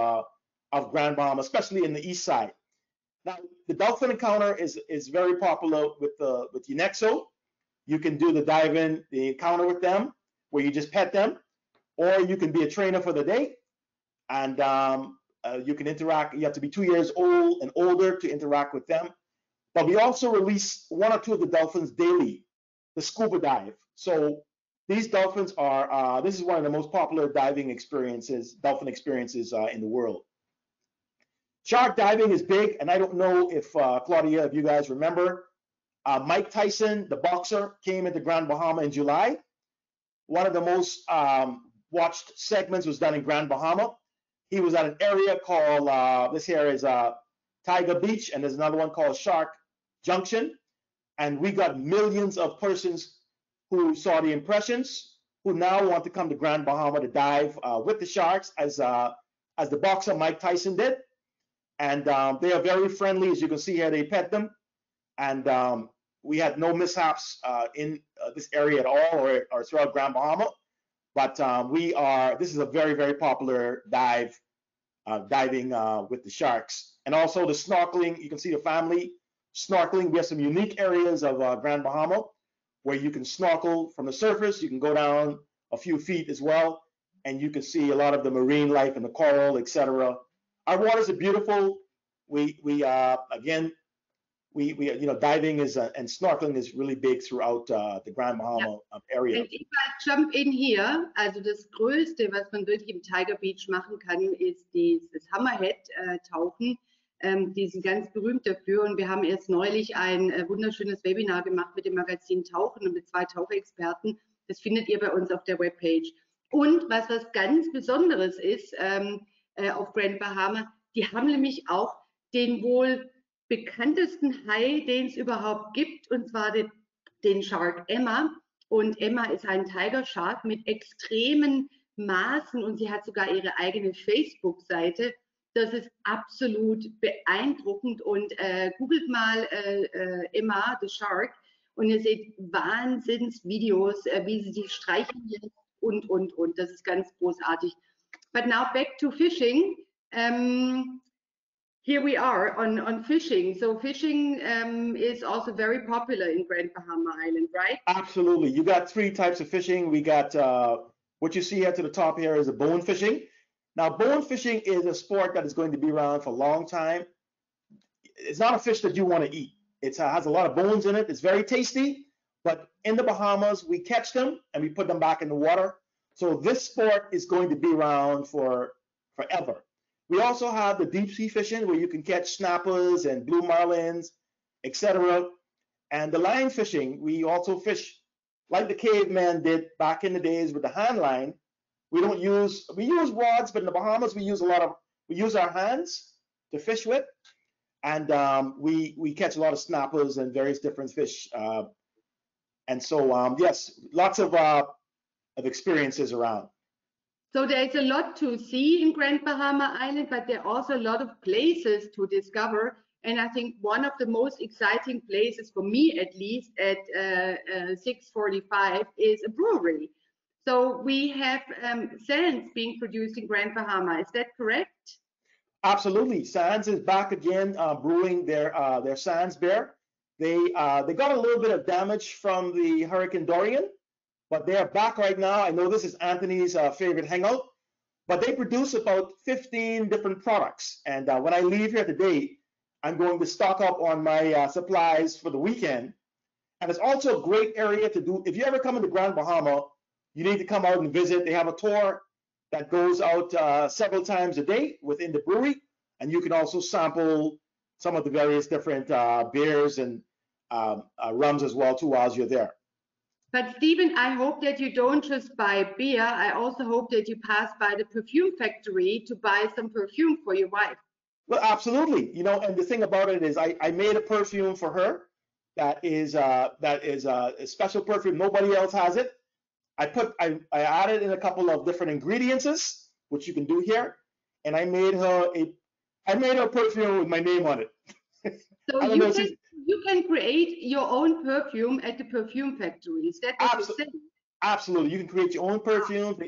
[SPEAKER 4] Grand Bahama, especially in the east side. Now, the dolphin encounter is very popular with Unexo. You can do the encounter with them, where you just pet them, or you can be a trainer for the day, and you can interact. You have to be 2 years old and older to interact with them. But we also release 1 or 2 of the dolphins daily, the scuba dive. So these dolphins are, this is one of the most popular dolphin experiences in the world. Shark diving is big, and I don't know if, Claudia, if you guys remember, Mike Tyson, the boxer, came into Grand Bahama in July. One of the most watched segments was done in Grand Bahama. He was at an area called, this here is Tiger Beach, and there's another one called Shark Junction. And we got millions of persons who saw the impressions, who now want to come to Grand Bahama to dive with the sharks, as the boxer Mike Tyson did. And they are very friendly, as you can see here. They pet them, and we had no mishaps in this area at all, or throughout Grand Bahama. But this is a very, very popular diving with the sharks. And also the snorkeling. You can see the family snorkeling. We have some unique areas of Grand Bahama where you can snorkel from the surface. You can go down a few feet as well, and you can see a lot of the marine life and the coral, etc. Our waters are beautiful. Again, diving is and snorkeling is really big throughout the Grand Bahama area.
[SPEAKER 1] Und ich mal jump in hier. Also das Größte, was man wirklich im Tiger Beach machen kann, ist dieses Hammerhead-Tauchen. Die sind ganz berühmt dafür, und wir haben erst neulich ein wunderschönes Webinar gemacht mit dem Magazin Tauchen und mit 2 Tauchexperten. Das findet ihr bei uns auf der Webpage. Und was ganz Besonderes ist auf Grand Bahama, die haben nämlich auch den wohl bekanntesten Hai, den es überhaupt gibt, und zwar den Shark Emma. Und Emma ist ein Tiger Shark mit extremen Maßen, und sie hat sogar ihre eigene Facebook-Seite. Das ist absolut beeindruckend, und googelt mal Emma, the Shark, und ihr seht Wahnsinnsvideos, wie sie sich streicheln lässt und. Das ist ganz großartig. But now back to fishing. Here we are on fishing. So fishing is also very popular in Grand Bahama Island, right?
[SPEAKER 4] Absolutely. You got 3 types of fishing. We got what you see here to the top here is a bone fishing. Now, bone fishing is a sport that is going to be around for a long time. It's not a fish that you want to eat. It has a lot of bones in it. It's very tasty, but in the Bahamas, we catch them and we put them back in the water. So this sport is going to be around for forever. We also have the deep sea fishing, where you can catch snappers and blue marlins, etc. And the line fishing, we also fish like the caveman did back in the days with the hand line. We use rods, but in the Bahamas we use our hands to fish with, and we catch a lot of snappers and various different fish. And so yes, lots of experiences around.
[SPEAKER 1] So there's a lot to see in Grand Bahama Island, but there are also a lot of places to discover. And I think one of the most exciting places, for me at least, at 6:45 is a brewery. So we have Sands being produced in Grand Bahama. Is that correct?
[SPEAKER 4] Absolutely. Sands is back again, brewing their Sands beer. They got a little bit of damage from the Hurricane Dorian, but they are back right now. I know this is Anthony's favorite hangout, but they produce about 15 different products. And when I leave here today, I'm going to stock up on my supplies for the weekend. And it's also a great area to do. If you ever come into Grand Bahama, you need to come out and visit. They have a tour that goes out several times a day within the brewery, and you can also sample some of the various different beers and rums as well too while you're there.
[SPEAKER 1] But Stephen, I hope that you don't just buy beer. I also hope that you pass by the perfume factory to buy some perfume for your wife.
[SPEAKER 4] Well, absolutely. You know, and the thing about it is, I made a perfume for her that is a special perfume. Nobody else has it. I added in a couple of different ingredients, which you can do here, and I made her a perfume with my name on it.
[SPEAKER 1] So you can create your own perfume at the perfume factory. Is that what you said?
[SPEAKER 4] Absolutely. You can create your own perfume.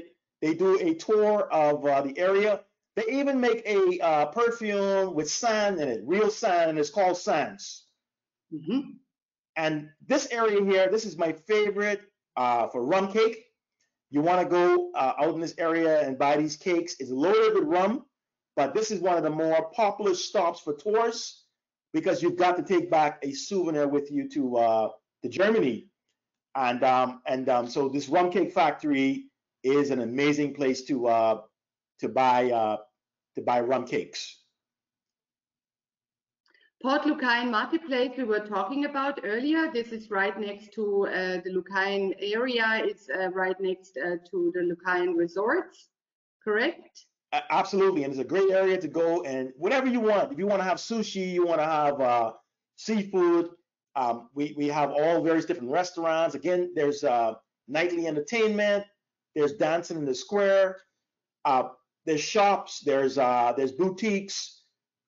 [SPEAKER 4] They do a tour of the area. They even make a perfume with sand in it, real sand, and it's called Sands.
[SPEAKER 1] Mm-hmm.
[SPEAKER 4] And this area here, this is my favorite for rum cake. You want to go out in this area and buy these cakes. It's loaded with rum, but this is one of the more popular stops for tourists because you've got to take back a souvenir with you to Germany. So this rum cake factory is an amazing place to buy rum cakes.
[SPEAKER 1] Port Lucain Marketplace we were talking about earlier. This is right next to the Lucain area. It's right next to the Lucain resorts, correct?
[SPEAKER 4] Absolutely, and it's a great area to go and whatever you want. If you want to have sushi, you want to have seafood, we have all various different restaurants. Again, there's nightly entertainment, there's dancing in the square, there's shops, there's boutiques,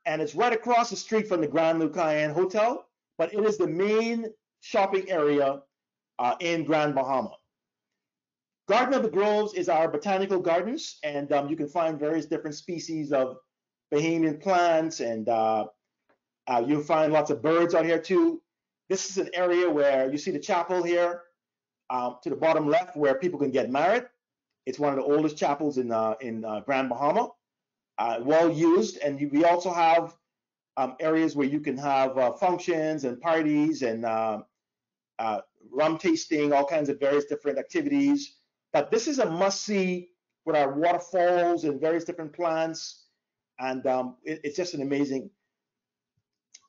[SPEAKER 4] and it's right across the street from the Grand Lucain Hotel, but it is the main shopping area in Grand Bahama. Garden of the Groves is our botanical gardens, and you can find various different species of Bahamian plants, and you'll find lots of birds out here too. This is an area where you see the chapel here to the bottom left where people can get married. It's one of the oldest chapels in Grand Bahama, well used. And we also have areas where you can have functions and parties and rum tasting, all kinds of various different activities. But this is a must-see with our waterfalls and various different plants. And it's just an amazing.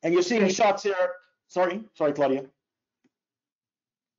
[SPEAKER 4] And you're seeing shots here. Sorry, Claudia.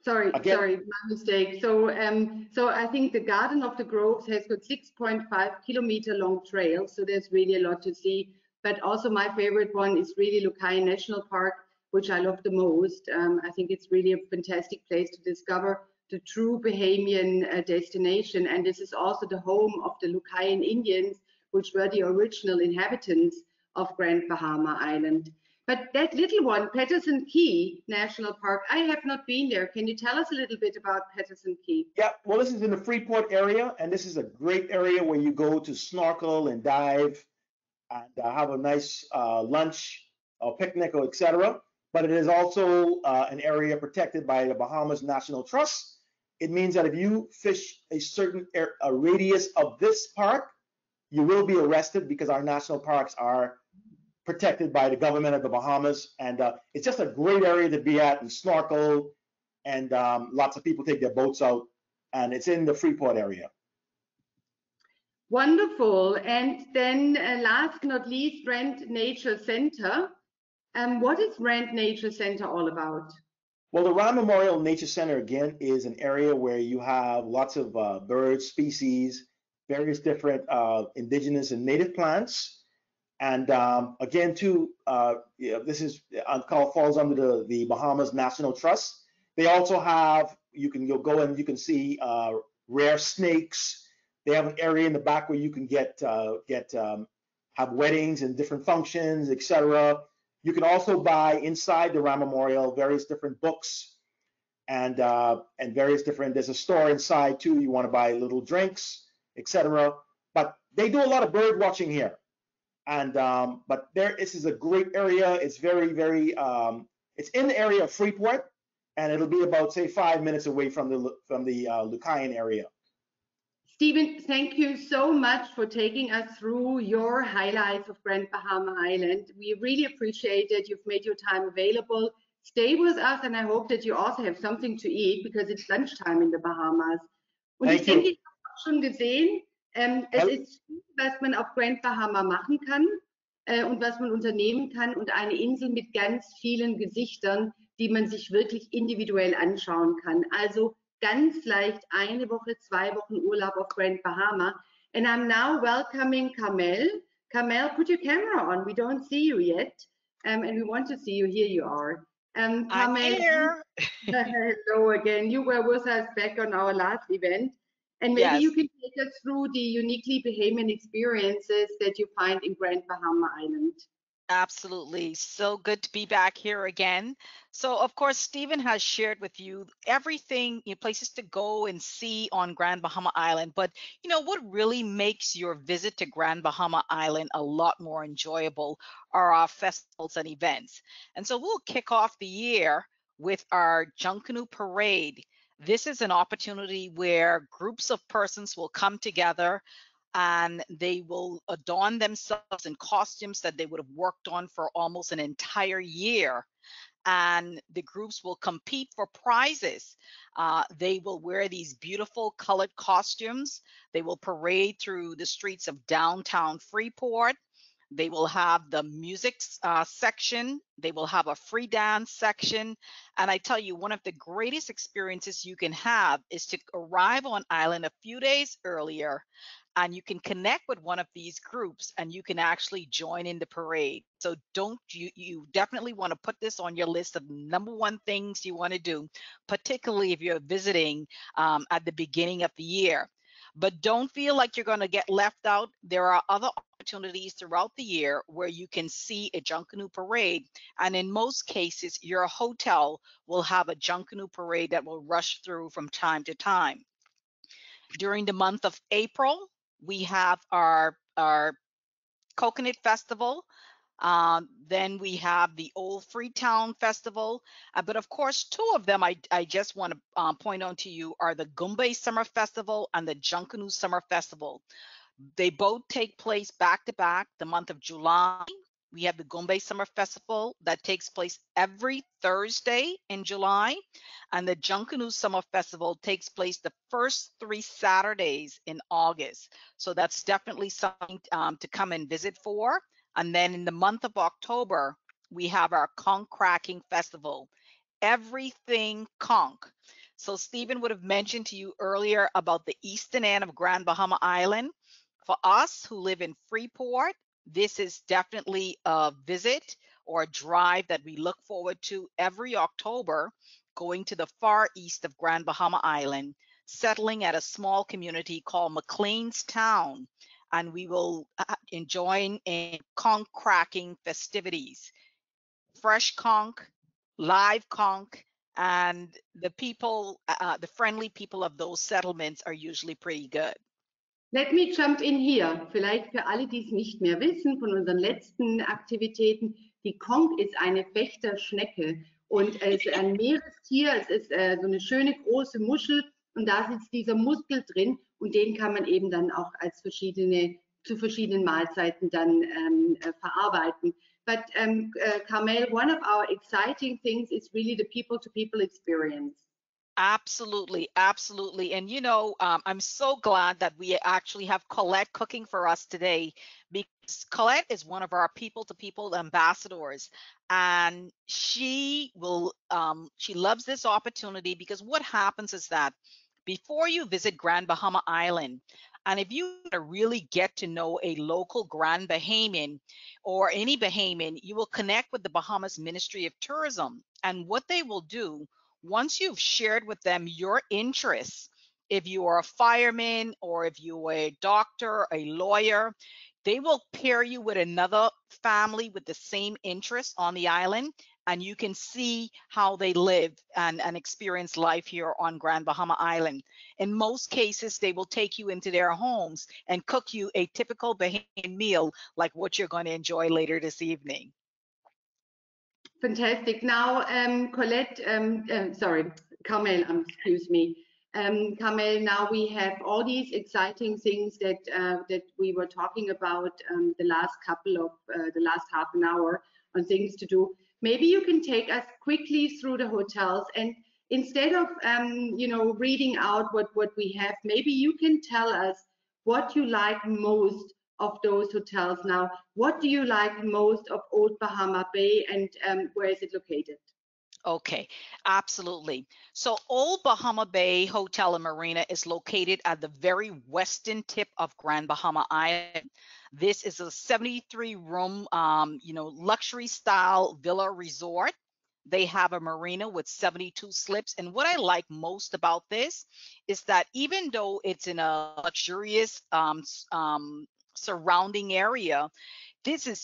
[SPEAKER 1] Sorry, my mistake. So I think the Garden of the Groves has got 6.5 kilometer long trail. So there's really a lot to see. But also my favorite one is really Lucain National Park, which I love the most. I think it's really a fantastic place to discover the true Bahamian destination. And this is also the home of the Lucain Indians, which were the original inhabitants of Grand Bahama Island. But that little one, Patterson Key National Park, I have not been there. Can you tell us a little bit about Patterson Key?
[SPEAKER 4] Yeah, well, this is in the Freeport area, and this is a great area where you go to snorkel and dive and have a nice lunch or picnic or etc. But it is also an area protected by the Bahamas National Trust. It means that if you fish a certain radius of this park, you will be arrested because our national parks are protected by the government of the Bahamas. And it's just a great area to be at and snorkel. And lots of people take their boats out. And it's in the Freeport area.
[SPEAKER 1] Wonderful. And then last but not least, Rand Nature Center. What is Rand Nature Center all about?
[SPEAKER 4] Well, the Rand Memorial Nature Center, again, is an area where you have lots of bird species, various different indigenous and native plants. And again, too, this is falls under the Bahamas National Trust. They also have, you'll go and you can see rare snakes. They have an area in the back where you can have weddings and different functions, etc. You can also buy inside the Rand Memorial various different books and various different. There's a store inside too. You want to buy little drinks, etc. But they do a lot of bird watching here. And but this is a great area. It's very, very. It's in the area of Freeport, and it'll be about say 5 minutes away from the Lucain area.
[SPEAKER 1] Stephen, thank you so much for taking us through your highlights of Grand Bahama Island. We really appreciate it. You've made your time available. Stay with us, and I hope that you also have something to eat because it's lunchtime in the Bahamas. Und ich denke, ich habe auch schon gesehen, es ist viel, was man auf Grand Bahama machen kann und was man unternehmen kann und eine Insel mit ganz vielen Gesichtern, die man sich wirklich individuell anschauen kann. Also ganz leicht 1 Woche, 2 Wochen Urlaub auf Grand Bahama. And I'm now welcoming Carmel. Carmel, put your camera on. We don't see you yet. And we want to see you. Here you are. Carmel,
[SPEAKER 3] I'm here.
[SPEAKER 1] Hello again. You were with us back on our last event. And maybe you can take us through the uniquely Bahamian experiences that you find in Grand Bahama Island.
[SPEAKER 3] Absolutely. So good to be back here again. So, of course, Stephen has shared with you everything, places to go and see on Grand Bahama Island. But, what really makes your visit to Grand Bahama Island a lot more enjoyable are our festivals and events. And so we'll kick off the year with our Junkanoo Parade. This is an opportunity where groups of persons will come together and they will adorn themselves in costumes that they would have worked on for almost an entire year. And the groups will compete for prizes. They will wear these beautiful colored costumes. They will parade through the streets of downtown Freeport. They will have the music section. They will have a free dance section. And I tell you, one of the greatest experiences you can have is to arrive on island a few days earlier, and you can connect with one of these groups and you can actually join in the parade. So you definitely want to put this on your list of #1 things you want to do, particularly if you're visiting at the beginning of the year. But don't feel like you're going to get left out. There are other opportunities throughout the year where you can see a Junkanoo parade. And in most cases, your hotel will have a Junkanoo parade that will rush through from time to time. During the month of April, we have our Coconut Festival. Then we have the Old Freetown Festival. But of course, 2 of them I just want to point out to you are the Goombay Summer Festival and the Junkanoo Summer Festival. They both take place back to back. The month of July, we have the Goombay Summer Festival that takes place every Thursday in July. And the Junkanoo Summer Festival takes place the first 3 Saturdays in August. So that's definitely something to come and visit for. And then in the month of October, we have our Conch Cracking Festival. Everything conch. So Stephen would have mentioned to you earlier about the eastern end of Grand Bahama Island. For us who live in Freeport, this is definitely a visit or a drive that we look forward to every October, going to the far east of Grand Bahama Island, settling at a small community called McLean's Town. And we will enjoy in conch cracking festivities. Fresh conch, live conch, and the people, the friendly people of those settlements are usually pretty good.
[SPEAKER 1] Let me jump in hier. Vielleicht für alle, die es nicht mehr wissen von unseren letzten Aktivitäten. Die Conch ist eine Fechterschnecke und es ist ein Meerestier. Es ist so eine schöne große Muschel und da sitzt dieser Muskel drin und den kann man eben dann auch als zu verschiedenen Mahlzeiten dann verarbeiten. But Carmel, one of our exciting things is really the people-to-people experience.
[SPEAKER 3] Absolutely, absolutely. And you know, I'm so glad that we actually have Colette cooking for us today, because Colette is one of our people-to-people ambassadors, and she loves this opportunity, because what happens is that before you visit Grand Bahama Island, and if you want to really get to know a local Grand Bahamian or any Bahamian, you will connect with the Bahamas Ministry of Tourism. And what they will do, once you've shared with them your interests, if you are a fireman or if you are a doctor, a lawyer, they will pair you with another family with the same interests on the island, and you can see how they live and experience life here on Grand Bahama Island. In most cases, they will take you into their homes and cook you a typical Bahamian meal like what you're going to enjoy later this evening.
[SPEAKER 1] Fantastic. Now, Colette, sorry, Carmel, excuse me. Carmel, now we have all these exciting things that that we were talking about the last half an hour on things to do. Maybe you can take us quickly through the hotels, and instead of you know, reading out what we have, maybe you can tell us what you like most of those hotels. Now, what do you like most of Old Bahama Bay, and where is it located?
[SPEAKER 3] Okay, absolutely. So Old Bahama Bay Hotel and Marina is located at the very western tip of Grand Bahama Island. This is a 73-room, you know, luxury style villa resort. They have a marina with 72 slips. And what I like most about this is that even though it's in a luxurious surrounding area,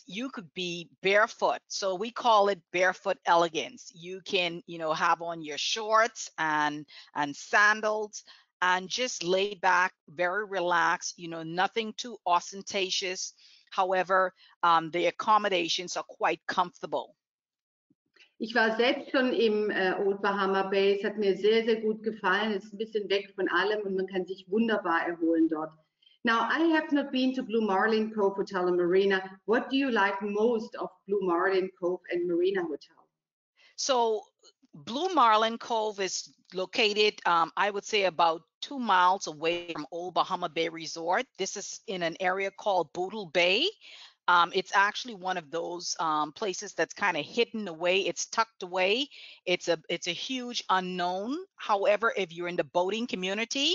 [SPEAKER 3] you could be barefoot. So we call it barefoot elegance. You can, you know, have on your shorts and sandals and just lay back, very relaxed, you know, nothing too ostentatious. However, the accommodations are quite comfortable.
[SPEAKER 1] Ich war selbst schon im Old Bahama Bay. Es hat mir sehr, sehr gut gefallen. Es ist ein bisschen weg von allem und man kann sich wunderbar erholen dort. Now, I have not been to Blue Marlin Cove Hotel and Marina. What do you like most of Blue Marlin Cove and Marina Hotel?
[SPEAKER 3] So Blue Marlin Cove is located, I would say, about 2 miles away from Old Bahama Bay Resort. This is in an area called Boodle Bay. It's actually one of those places that's kind of hidden away. It's tucked away. It's a huge unknown. However, if you're in the boating community,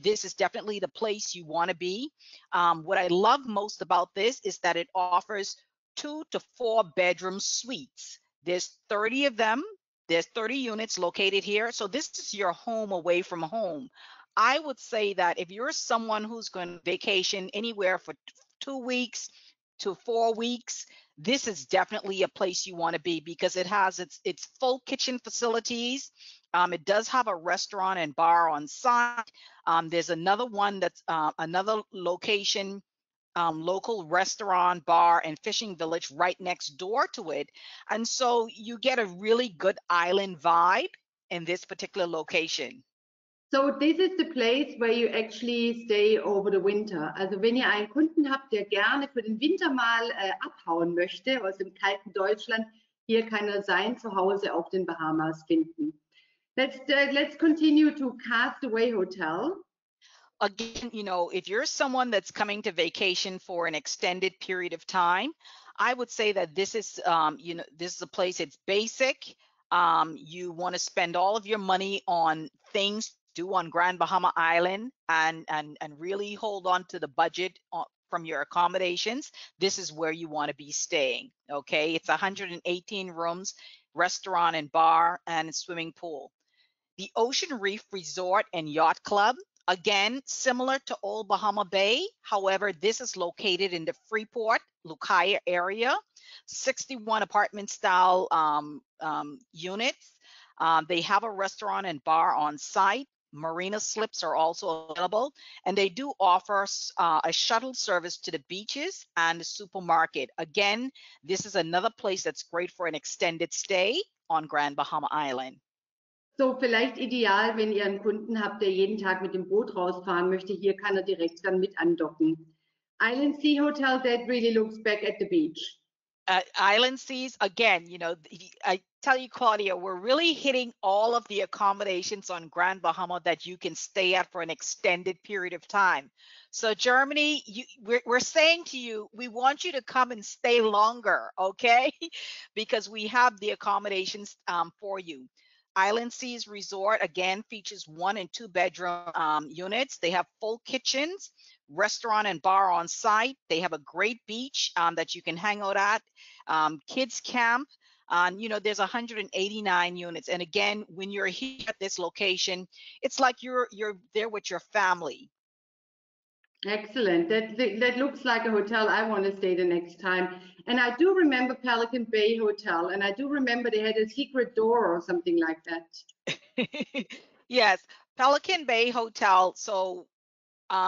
[SPEAKER 3] this is definitely the place you want to be. What I love most about this is that it offers 2 to 4 bedroom suites. There's 30 of them. There's 30 units located here. So this is your home away from home. I would say that if you're someone who's going to vacation anywhere for 2 weeks to 4 weeks, this is definitely a place you want to be because it has its full kitchen facilities. It does have a restaurant and bar on site. There's another one that's another location, local restaurant, bar, and fishing village right next door to it. And so you get a really good island vibe in this particular location.
[SPEAKER 1] So this is the place where you actually stay over the winter. Also wenn ihr einen Kunden habt, der gerne für den Winter mal abhauen möchte aus dem kalten Deutschland, hier kann er sein Zuhause auf den Bahamas finden. Let's continue to Castaway Hotel.
[SPEAKER 3] Again, you know, if you're someone that's coming to vacation for an extended period of time, I would say that this is, you know, this is a place. It's basic. You want to spend all of your money on things to do on Grand Bahama Island and really hold on to the budget from your accommodations. This is where you want to be staying. Okay, it's 118 rooms, restaurant and bar, and swimming pool. The Ocean Reef Resort and Yacht Club. Again, similar to Old Bahama Bay. However, this is located in the Freeport, Lucaya area, 61 apartment style units. They have a restaurant and bar on site. Marina slips are also available, and they do offer a shuttle service to the beaches and the supermarket. Again, this is another place that's great for an extended stay on Grand Bahama Island.
[SPEAKER 1] So vielleicht ideal, wenn ihr einen Kunden habt, der jeden Tag mit dem Boot rausfahren möchte. Hier kann er direkt dann mit andocken. Island Sea Hotel that really looks back at the beach.
[SPEAKER 3] Island Seas, again, you know, I tell you, Claudia, we're really hitting all of the accommodations on Grand Bahama that you can stay at for an extended period of time. So Germany, we're saying to you, we want you to come and stay longer, okay? Because we have the accommodations for you. Island Seas Resort, again, features 1 and 2 bedroom units. They have full kitchens, restaurant and bar on site. They have a great beach that you can hang out at, kids camp. You know, there's 189 units. And again, when you're here at this location, it's like you're there with your family.
[SPEAKER 1] Excellent. That looks like a hotel I want to stay the next time. And I do remember Pelican Bay Hotel, and I do remember they had a secret door or something like that.
[SPEAKER 3] Yes, Pelican Bay Hotel. So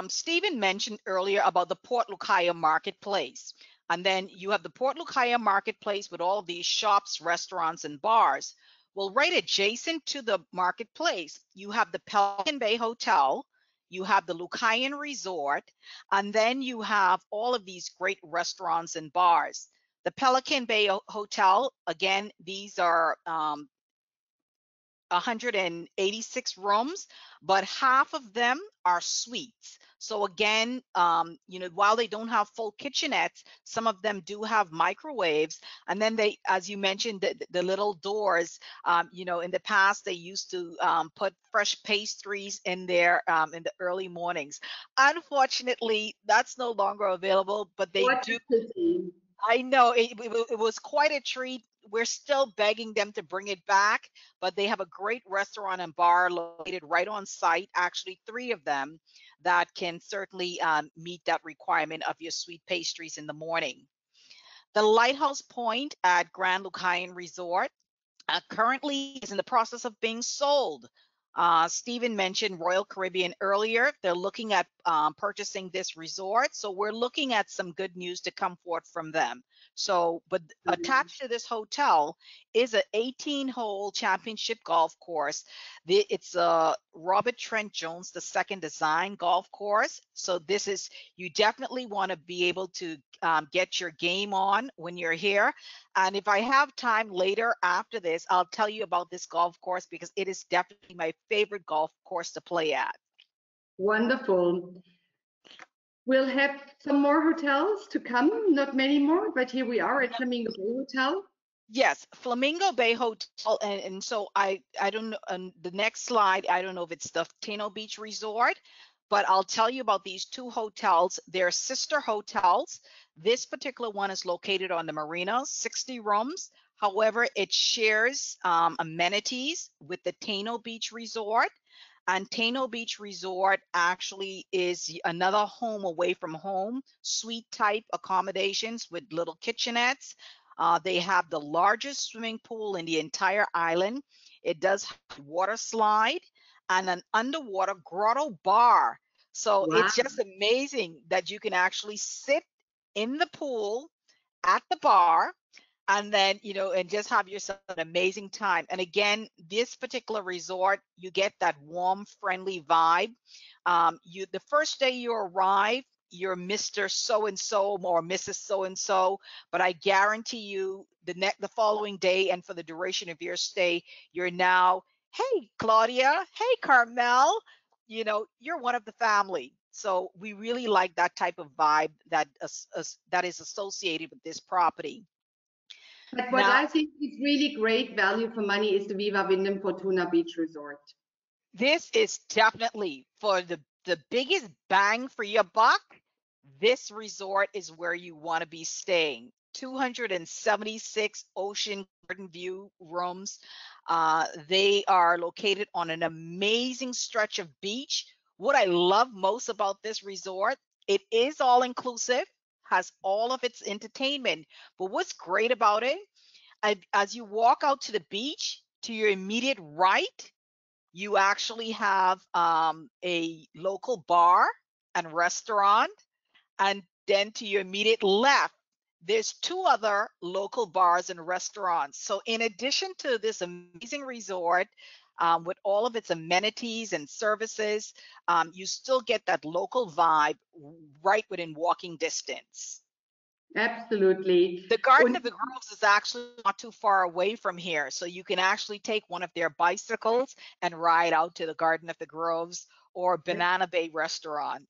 [SPEAKER 3] Stephen mentioned earlier about the Port Lucaya Marketplace. And then you have the Port Lucaya Marketplace with all of these shops, restaurants, and bars. Well, right adjacent to the marketplace, you have the Pelican Bay Hotel. You have the Lucayan Resort, and then you have all of these great restaurants and bars. The Pelican Bay Hotel, again, these are 186 rooms, but half of them are suites. So again, you know, while they don't have full kitchenettes, some of them do have microwaves. And then they, as you mentioned, the little doors, you know, in the past, they used to put fresh pastries in there in the early mornings. Unfortunately, that's no longer available, but they do. I know it was quite a treat. We're still begging them to bring it back, but they have a great restaurant and bar located right on site, actually 3 of them, that can certainly meet that requirement of your sweet pastries in the morning. The Lighthouse Point at Grand Lucayan Resort currently is in the process of being sold. Stephen mentioned Royal Caribbean earlier. They're looking at purchasing this resort. So we're looking at some good news to come forth from them. So, but attached to this hotel is an 18-hole championship golf course. It's Robert Trent Jones II design golf course. So this is, you definitely want to be able to get your game on when you're here. And if I have time later after this, I'll tell you about this golf course because it is definitely my favorite golf course to play at.
[SPEAKER 1] Wonderful. We'll have some more hotels to come, not many more, but here we are at Flamingo Bay Hotel.
[SPEAKER 3] Yes, Flamingo Bay Hotel, and so I don't know, the next slide, I don't know if it's the Tano Beach Resort, but I'll tell you about these two hotels. They're sister hotels. This particular one is located on the marina, 60 rooms. However, it shares amenities with the Tano Beach Resort. And Tano Beach Resort actually is another home away from home, suite type accommodations with little kitchenettes. They have the largest swimming pool in the entire island. It does have water slide and an underwater grotto bar. So
[SPEAKER 1] Wow.
[SPEAKER 3] it's just amazing that you can actually sit in the pool at the bar and then, you know, and just have yourself an amazing time. And again, this particular resort, you get that warm, friendly vibe. The first day you arrive, you're Mr. So-and-so or Mrs. So-and-so, but I guarantee you the following day and for the duration of your stay, you're now, hey, Claudia, hey, Carmel, you know, you're one of the family. So we really like that type of vibe that is associated with this property.
[SPEAKER 1] But what I think is really great value for money is the Viva Wyndham Fortuna Beach Resort.
[SPEAKER 3] This is definitely for the biggest bang for your buck. This resort is where you want to be staying. 276 ocean garden view rooms. They are located on an amazing stretch of beach. What I love most about this resort, it is all inclusive, has all of its entertainment. But what's great about it, as you walk out to the beach, to your immediate right, you actually have a local bar and restaurant. And then to your immediate left, there's two other local bars and restaurants. So in addition to this amazing resort, with all of its amenities and services, you still get that local vibe right within walking distance.
[SPEAKER 1] Absolutely.
[SPEAKER 3] The Garden of the Groves is actually not too far away from here. So you can actually take one of their bicycles and ride out to the Garden of the Groves or Banana Bay Restaurant.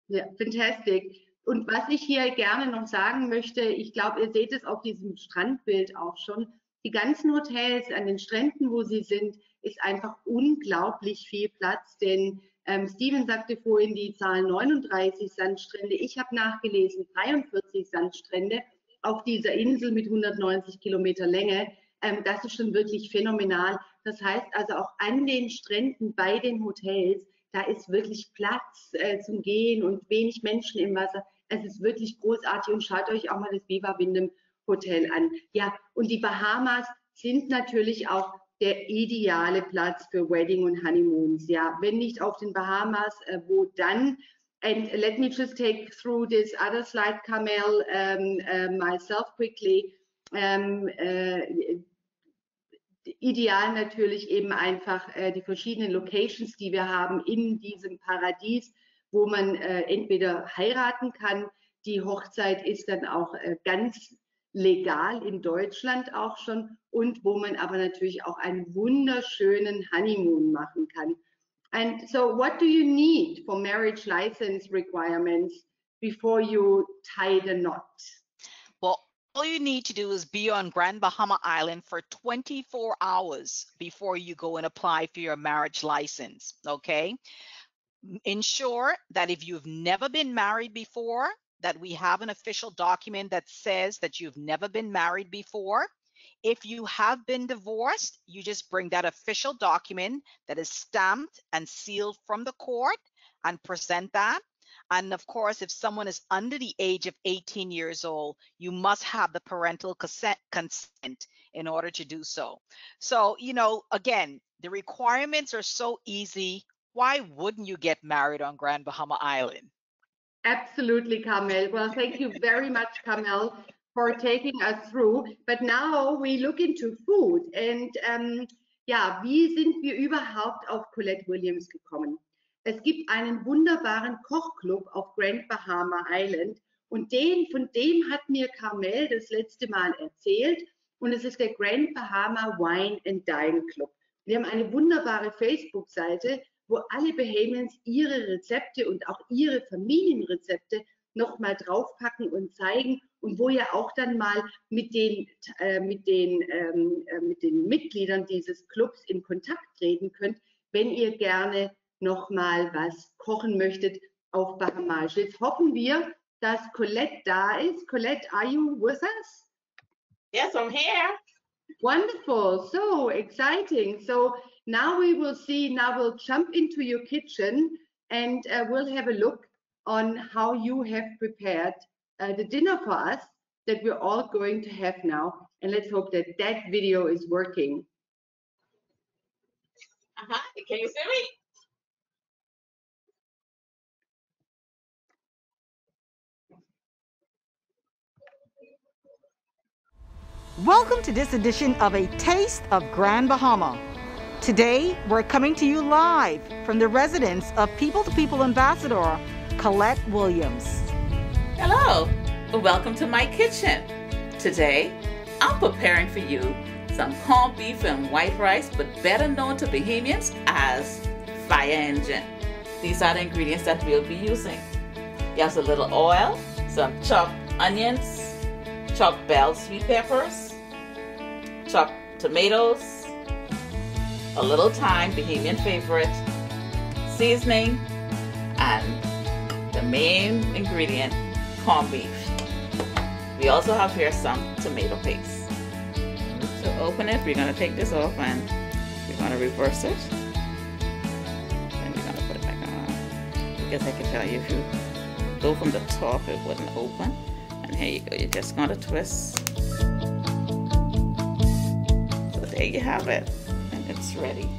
[SPEAKER 1] Ja, fantastic. Und was ich hier gerne noch sagen möchte, ich glaube, ihr seht es auf diesem Strandbild auch schon, die ganzen Hotels an den Stränden, wo sie sind, ist einfach unglaublich viel Platz, denn Steven sagte vorhin die Zahl 39 Sandstrände. Ich habe nachgelesen, 43 Sandstrände auf dieser Insel mit 190 Kilometer Länge. Das ist schon wirklich phänomenal. Das heißt also auch an den Stränden bei den Hotels, da ist wirklich Platz zum Gehen und wenig Menschen im Wasser. Es ist wirklich großartig und schaut euch auch mal das Viva Wyndham Hotel an. Ja, und die Bahamas sind natürlich auch der ideale Platz für Wedding und Honeymoons. Ja, wenn nicht auf den Bahamas, wo dann? And let me just take through this other slide, Carmel, myself quickly. Ideal natürlich eben einfach die verschiedenen Locations, die wir haben in diesem Paradies, wo man entweder heiraten kann. Die Hochzeit ist dann auch ganz legal in Deutschland auch schon und wo man aber natürlich auch einen wunderschönen Honeymoon machen kann. And so what do you need for marriage license requirements before you tie the knot?
[SPEAKER 3] Well, all you need to do is be on Grand Bahama Island for 24 hours before you go and apply for your marriage license, okay? Ensure that if you've never been married before, that we have an official document that says that you've never been married before. If you have been divorced, you just bring that official document that is stamped and sealed from the court and present that. And of course, if someone is under the age of 18 years old, you must have the parental consent in order to do so. So, you know, again, the requirements are so easy. Why wouldn't you get married on Grand Bahama Island?
[SPEAKER 1] Absolutely, Carmel. Well, thank you very much, Carmel, for taking us through. But now we look into food. And Ja, wie sind wir überhaupt auf Colette Williams gekommen? Es gibt einen wunderbaren Kochclub auf Grand Bahama Island und von dem hat mir Carmel das letzte Mal erzählt und es ist der Grand Bahama Wine and Dine Club. Wir haben eine wunderbare Facebook-Seite, wo alle Bahamians ihre Rezepte und auch ihre Familienrezepte nochmal draufpacken und zeigen und wo ihr auch dann mal mit den Mitgliedern dieses Clubs in Kontakt treten könnt, wenn ihr gerne nochmal was kochen möchtet auf Bahamaisch. Jetzt hoffen wir, dass Colette da ist. Colette, are you with us?
[SPEAKER 6] Yes, I'm here.
[SPEAKER 1] Wonderful, so exciting. So now we'll jump into your kitchen and we'll have a look on how you have prepared the dinner for us that we're all going to have now. And let's hope that that video is working.
[SPEAKER 6] Can you see me?
[SPEAKER 3] Welcome to this edition of A Taste of Grand Bahama. Today, we're coming to you live from the residence of People to People Ambassador, Colette Williams.
[SPEAKER 13] Hello, welcome to my kitchen. Today, I'm preparing for you some corned beef and white rice, but better known to Bahamians as fire engine. These are the ingredients that we'll be using. There's a little oil, some chopped onions, chopped bell sweet peppers, chopped tomatoes, a little thyme, Bahamian favorite, seasoning, and the main ingredient, corned beef. We also have here some tomato paste. To open it, we're going to take this off and we're going to reverse it. And we're going to put it back on. Because I can tell you if you go from the top, it wouldn't open. And here you go, you're just going to twist. So there you have it, and it's ready.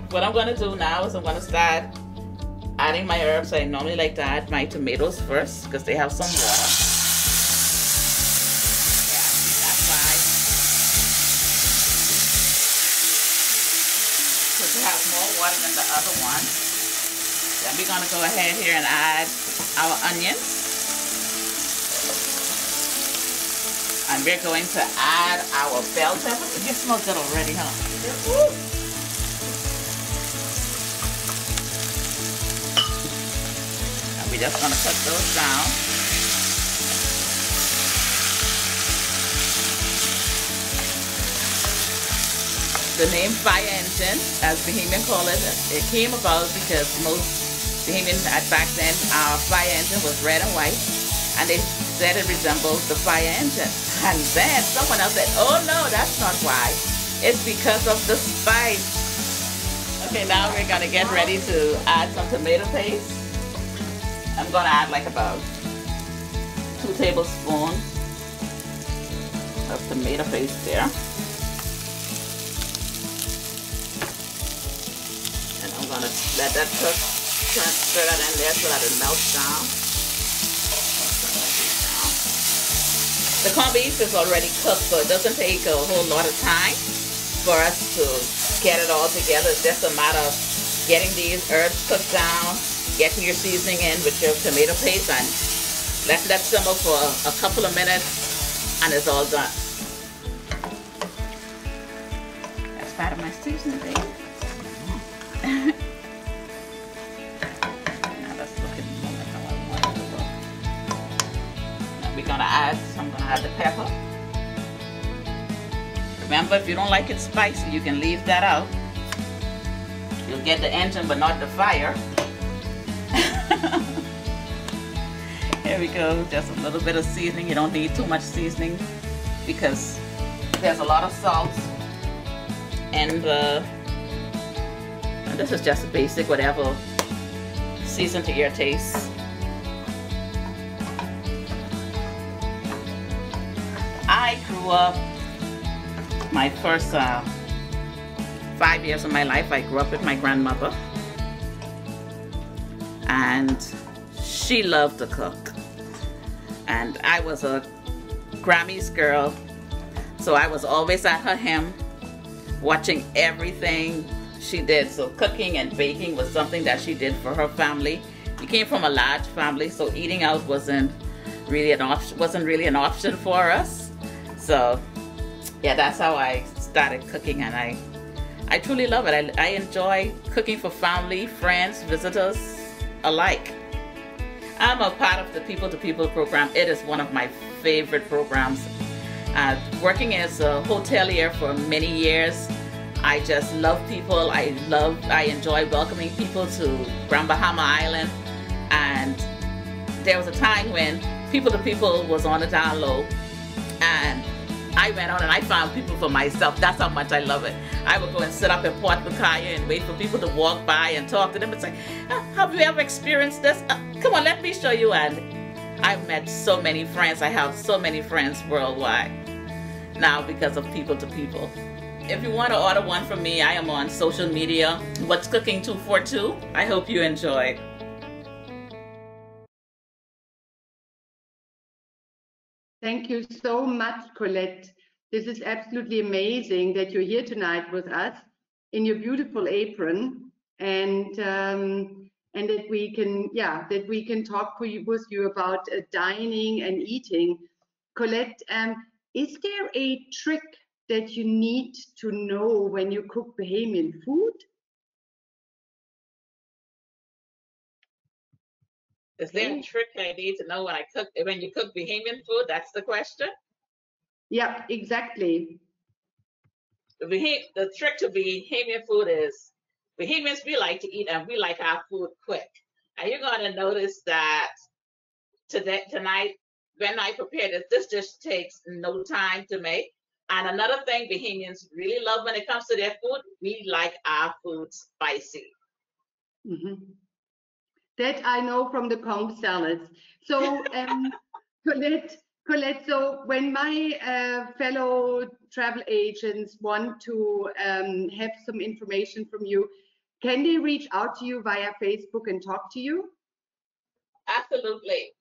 [SPEAKER 13] What I'm going to do now is I'm going to start adding my herbs. I normally like to add my tomatoes first because they have some water. Yeah, that's why. Because it has more water than the other one. Then we're going to go ahead here and add our onions. And we're going to add our bell peppers. It smells good already, huh? Woo! And we're just going to put those down. The name fire engine, as Bahamian call it, it came about because most Bahamians back then, our fire engine was red and white. And they said it resembled the fire engine. And then someone else said, oh no, that's not why. It's because of the spice. Okay, now we're gonna get ready to add some tomato paste. I'm gonna add like about 2 tablespoons of tomato paste there. And I'm gonna let that cook, stir that in there so that it melts down. The corned beef is already cooked, so it doesn't take a whole lot of time for us to get it all together. It's just a matter of getting these herbs cooked down, getting your seasoning in with your tomato paste, and let that simmer for a couple of minutes, and it's all done. That's part of my seasoning, baby. Now that's looking more like how I want it to look. Now we're gonna add the pepper. Remember, if you don't like it spicy, you can leave that out. You'll get the engine but not the fire. Here we go, just a little bit of seasoning. You don't need too much seasoning because there's a lot of salt and this is just a basic whatever, season to your taste. I grew up, my first 5 years of my life, I grew up with my grandmother. And she loved to cook. And I was a Grammys girl, so I was always at her hem watching everything she did. So cooking and baking was something that she did for her family. We came from a large family, so eating out wasn't really an option for us. So yeah, that's how I started cooking, and I truly love it. I enjoy cooking for family, friends, visitors alike. I'm a part of the People to People program. It is one of my favorite programs. Working as a hotelier for many years, I just love people. I enjoy welcoming people to Grand Bahama Island. And there was a time when People to People was on the down low, and I went on and I found people for myself. That's how much I love it. I would go and sit up in Port Bucaya and wait for people to walk by and talk to them and say, have you ever experienced this? Come on, let me show you. And I've met so many friends. I have so many friends worldwide now because of People to People. If you want to order one from me, I am on social media. What's Cooking 242. I hope you enjoy.
[SPEAKER 1] Thank you so much, Colette. This is absolutely amazing that you're here tonight with us in your beautiful apron, and that we can talk with you about dining and eating. Colette, is there a trick that you need to know when you cook Bahamian food?
[SPEAKER 6] Is there a trick I need to know when you cook Bahamian food? That's the question?
[SPEAKER 1] Yeah, exactly.
[SPEAKER 6] The trick to Bahamian food is, Bahamians, we like to eat and we like our food quick. And you're going to notice that tonight, when I prepared it, this dish takes no time to make. And another thing Bahamians really love when it comes to their food, we like our food spicy.
[SPEAKER 1] Mm-hmm. That I know from the conch salads. So, Colette, so when my fellow travel agents want to have some information from you, can they reach out to you via Facebook and talk to you?
[SPEAKER 6] Absolutely.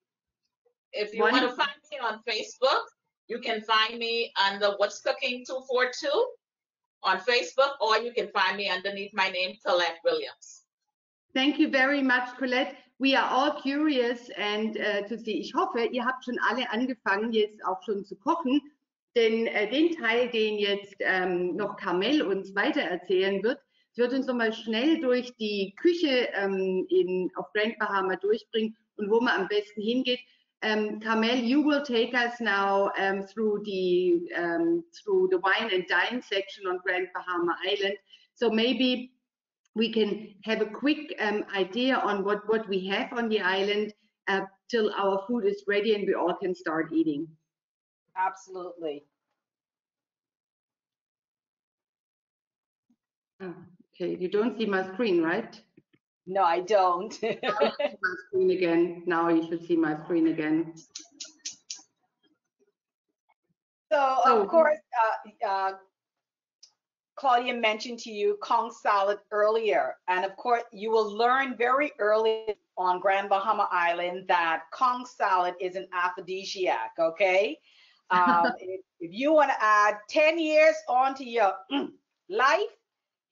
[SPEAKER 6] If you want to find me on Facebook, you can find me under What's Cooking 242 on Facebook, or you can find me underneath my name, Colette Williams.
[SPEAKER 1] Thank you very much, Colette. We are all curious and to see. Ich hoffe, ihr habt schon alle angefangen, jetzt auch schon zu kochen, denn den Teil, den jetzt noch Carmel uns weiter erzählen wird, wird uns nochmal schnell durch die Küche auf Grand Bahama durchbringen und wo man am besten hingeht. Carmel, you will take us now through the wine and dine section on Grand Bahama Island. So maybe we can have a quick idea on what we have on the island till our food is ready and we all can start eating.
[SPEAKER 3] Absolutely.
[SPEAKER 1] Oh, okay, you don't see my screen, right?
[SPEAKER 3] No, I don't.
[SPEAKER 1] Now you see my screen again. Now you should see my screen again.
[SPEAKER 3] So of course, Claudia mentioned to you conch salad earlier, and of course you will learn very early on Grand Bahama Island that conch salad is an aphrodisiac, okay? If you want to add 10 years onto your life,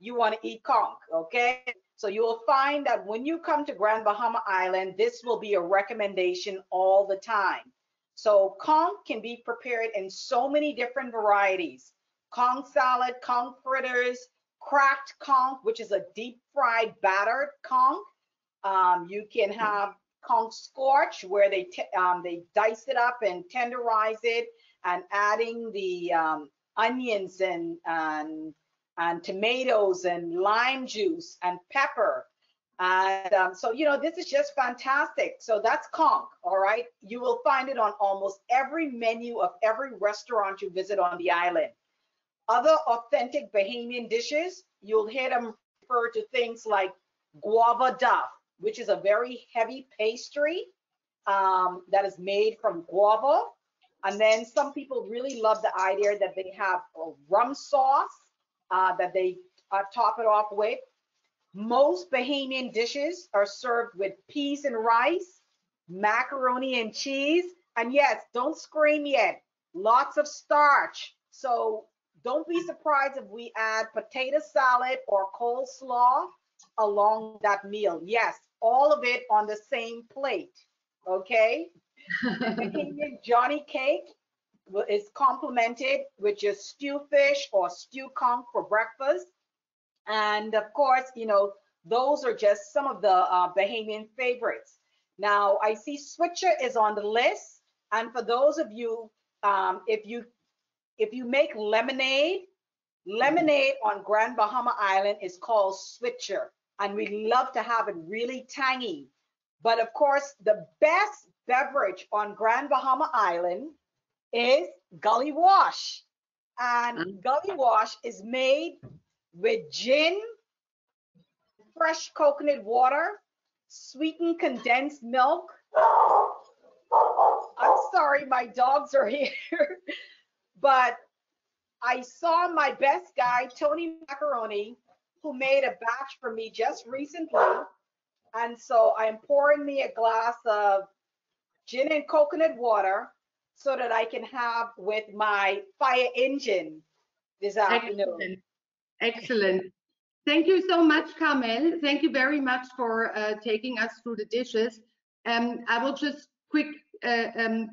[SPEAKER 3] you want to eat conch, okay? So you will find that when you come to Grand Bahama Island, this will be a recommendation all the time. So conch can be prepared in so many different varieties. Conch salad, conch fritters, cracked conch, which is a deep fried battered conch. You can have conch scorch, where they dice it up and tenderize it, and adding the onions and tomatoes and lime juice and pepper. And so, you know, this is just fantastic. So that's conch, all right? You will find it on almost every menu of every restaurant you visit on the island. Other authentic Bahamian dishes, you'll hear them refer to things like guava duff, which is a very heavy pastry that is made from guava. And then some people really love the idea that they have a rum sauce that they top it off with. Most Bahamian dishes are served with peas and rice, macaroni and cheese, and yes, don't scream yet, lots of starch. So
[SPEAKER 14] don't be surprised if we add potato salad or coleslaw along that meal. Yes, all of it on the same plate, okay? Bahamian Johnny cake is complemented with your stew fish or stew conch for breakfast. And of course, you know, those are just some of the Bahamian favorites. Now, I see switcher is on the list. And for those of you, if you make lemonade on Grand Bahama Island is called switcher. And we love to have it really tangy. But of course, the best beverage on Grand Bahama Island is Gully Wash. And Gully Wash is made with gin, fresh coconut water, sweetened condensed milk. I'm sorry, my dogs are here. But I saw my best guy, Tony Macaroni, who made a batch for me just recently. And so I'm pouring me a glass of gin and coconut water so that I can have with my fire engine this afternoon.
[SPEAKER 1] Excellent. Thank you so much, Carmel. Thank you very much for taking us through the dishes. I will just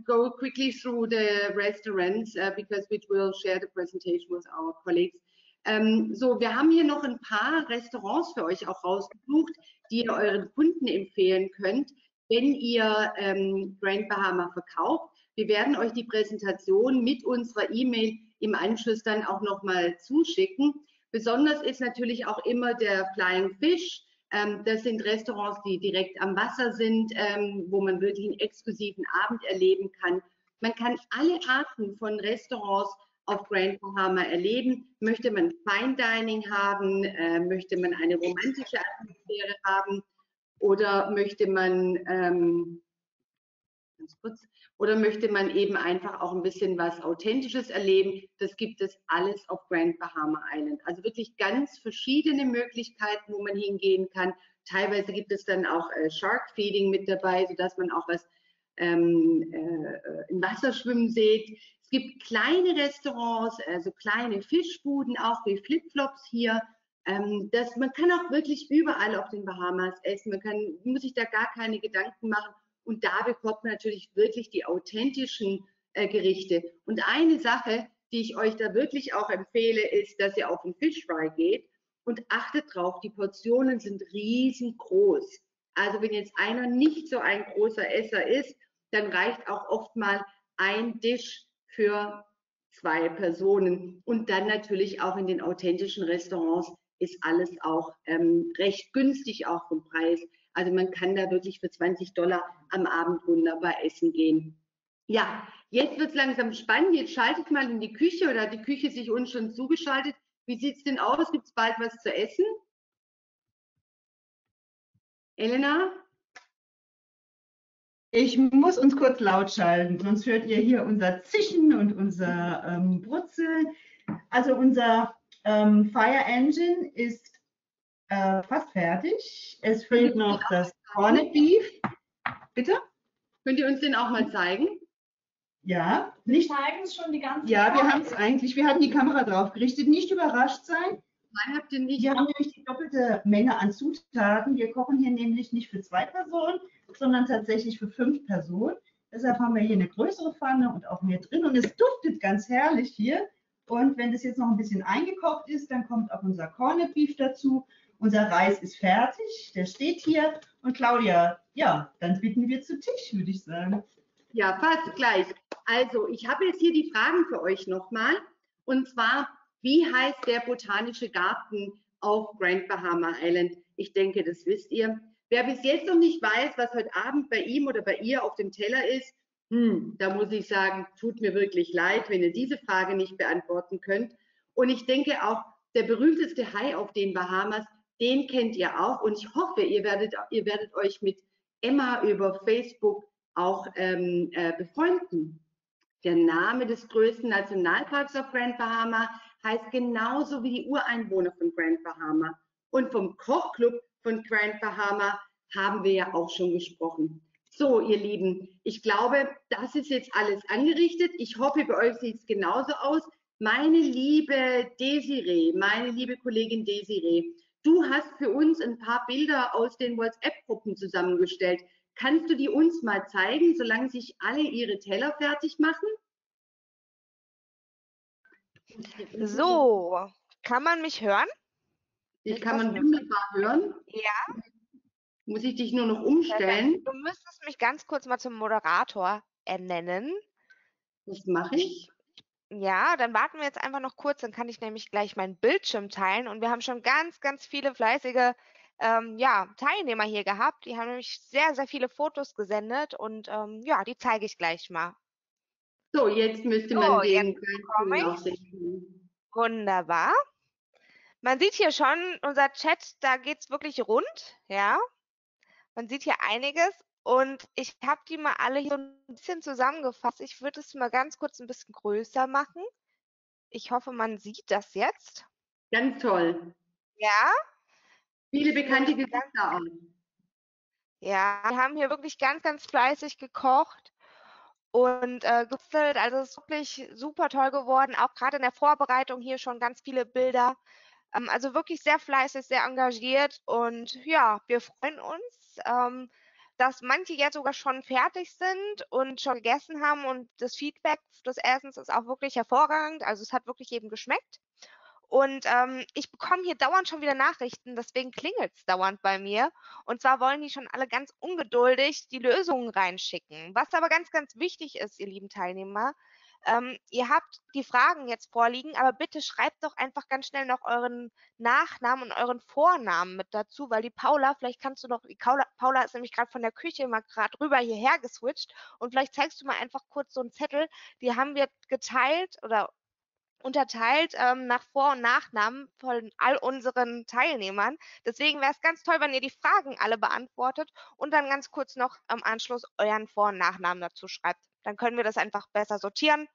[SPEAKER 1] go quickly through the restaurants because we will share the presentation with our colleagues. So, wir haben hier noch ein paar Restaurants für euch auch rausgesucht, die ihr euren Kunden empfehlen könnt, wenn ihr Grand Bahama verkauft. Wir werden euch die Präsentation mit unserer E-Mail im Anschluss dann auch nochmal zuschicken. Besonders ist natürlich auch immer der Flying Fish. Das sind Restaurants, die direkt am Wasser sind, wo man wirklich einen exklusiven Abend erleben kann. Man kann alle Arten von Restaurants auf Grand Bahama erleben. Möchte man Fine Dining haben, möchte man eine romantische Atmosphäre haben oder möchte man eben einfach auch ein bisschen was Authentisches erleben. Das gibt es alles auf Grand Bahama Island. Also wirklich ganz verschiedene Möglichkeiten, wo man hingehen kann. Teilweise gibt es dann auch Shark Feeding mit dabei, sodass man auch was im Wasser schwimmen sieht. Es gibt kleine Restaurants, also kleine Fischbuden, auch wie Flipflops hier. Man kann auch wirklich überall auf den Bahamas essen. Man muss sich da gar keine Gedanken machen. Und da bekommt man natürlich wirklich die authentischen Gerichte. Und eine Sache, die ich euch da wirklich auch empfehle, ist, dass ihr auf den Fish Fry geht und achtet drauf, die Portionen sind riesengroß. Also wenn jetzt einer nicht so ein großer Esser ist, dann reicht auch oft mal ein Dish für 2 Personen. Und dann natürlich auch in den authentischen Restaurants ist alles auch recht günstig, auch vom Preis. Also man kann da wirklich für $20 am Abend wunderbar essen gehen. Ja, jetzt wird es langsam spannend. Jetzt schaltet mal in die Küche oder hat die Küche sich uns schon zugeschaltet. Wie sieht es denn aus? Gibt es bald was zu essen? Elena?
[SPEAKER 7] Ich muss uns kurz laut schalten, sonst hört ihr hier unser Zischen und unser Brutzeln. Also unser Fire Engine ist fast fertig. Es fehlt noch das Corned Beef. Bitte?
[SPEAKER 1] Könnt ihr uns den auch mal zeigen?
[SPEAKER 7] Ja.
[SPEAKER 15] Wir zeigen es schon die ganze Zeit.
[SPEAKER 7] Ja, wir haben es eigentlich. Wir hatten die Kamera drauf gerichtet. Nicht überrascht sein.
[SPEAKER 1] Nein, habt ihr nicht.
[SPEAKER 7] Wir haben nämlich die doppelte Menge an Zutaten. Wir kochen hier nämlich nicht für 2 Personen, sondern tatsächlich für 5 Personen. Deshalb haben wir hier eine größere Pfanne und auch mehr drin. Und es duftet ganz herrlich hier. Und wenn das jetzt noch ein bisschen eingekocht ist, dann kommt auch unser Corned Beef dazu. Unser Reis ist fertig, der steht hier. Und Claudia, ja, dann bitten wir zu Tisch, würde ich sagen.
[SPEAKER 1] Ja, fast gleich. Also, ich habe jetzt hier die Fragen für euch nochmal. Und zwar, wie heißt der botanische Garten auf Grand Bahama Island? Ich denke, das wisst ihr. Wer bis jetzt noch nicht weiß, was heute Abend bei ihm oder bei ihr auf dem Teller ist, da muss ich sagen, tut mir wirklich leid, wenn ihr diese Frage nicht beantworten könnt. Und ich denke auch, der berühmteste Hai auf den Bahamas, den kennt ihr auch. Und ich hoffe, ihr werdet euch mit Emma über Facebook auch befreunden. Der Name des größten Nationalparks auf Grand Bahama heißt genauso wie die Ureinwohner von Grand Bahama. Und vom Kochclub von Grand Bahama haben wir ja auch schon gesprochen. So, ihr Lieben, ich glaube, das ist jetzt alles angerichtet. Ich hoffe, bei euch sieht es genauso aus. Meine liebe Desiree, meine liebe Kollegin Desiree, du hast für uns ein paar Bilder aus den WhatsApp-Gruppen zusammengestellt. Kannst du die uns mal zeigen, solange sich alle ihre Teller fertig machen?
[SPEAKER 5] So, kann man mich hören?
[SPEAKER 1] Ich kann man wunderbar hören.
[SPEAKER 5] Ja.
[SPEAKER 1] Muss ich dich nur noch umstellen?
[SPEAKER 5] Du müsstest mich ganz kurz mal zum Moderator ernennen.
[SPEAKER 1] Das mache ich.
[SPEAKER 5] Ja, dann warten wir jetzt einfach noch kurz, dann kann ich nämlich gleich meinen Bildschirm teilen. Und wir haben schon ganz, ganz viele fleißige ja, Teilnehmer hier gehabt. Die haben nämlich sehr, sehr viele Fotos gesendet und ja, die zeige ich gleich mal.
[SPEAKER 1] So, jetzt müsste man den
[SPEAKER 5] auch sehen. Wunderbar. Man sieht hier schon, unser Chat, da geht es wirklich rund, ja. Man sieht hier einiges und ich habe die mal alle hier so ein bisschen zusammengefasst. Ich würde es mal ganz kurz ein bisschen größer machen. Ich hoffe, man sieht das jetzt.
[SPEAKER 1] Ganz toll.
[SPEAKER 5] Ja.
[SPEAKER 1] Viele bekannte Gesichter auch.
[SPEAKER 5] Ja, wir haben hier wirklich ganz, ganz fleißig gekocht und gefüllt. Also es ist wirklich super toll geworden. Auch gerade in der Vorbereitung hier schon ganz viele Bilder. Also wirklich sehr fleißig, sehr engagiert und ja, wir freuen uns, dass manche jetzt sogar schon fertig sind und schon gegessen haben und das Feedback des Essens ist auch wirklich hervorragend. Also es hat wirklich jedem geschmeckt. Und ich bekomme hier dauernd schon wieder Nachrichten, deswegen klingelt es dauernd bei mir. Und zwar wollen die schon alle ganz ungeduldig die Lösungen reinschicken. Was aber ganz, ganz wichtig ist, ihr lieben Teilnehmer, ihr habt die Fragen jetzt vorliegen, aber bitte schreibt doch einfach ganz schnell noch euren Nachnamen und euren Vornamen mit dazu, weil die Paula, vielleicht kannst du noch, Paula ist nämlich gerade von der Küche mal gerade rüber hierher geswitcht und vielleicht zeigst du mal einfach kurz so einen Zettel, die haben wir geteilt oder unterteilt nach Vor- und Nachnamen von all unseren Teilnehmern. Deswegen wäre es ganz toll, wenn ihr die Fragen alle beantwortet und dann ganz kurz noch am Anschluss euren Vor- und Nachnamen dazu schreibt. Dann können wir das einfach besser sortieren.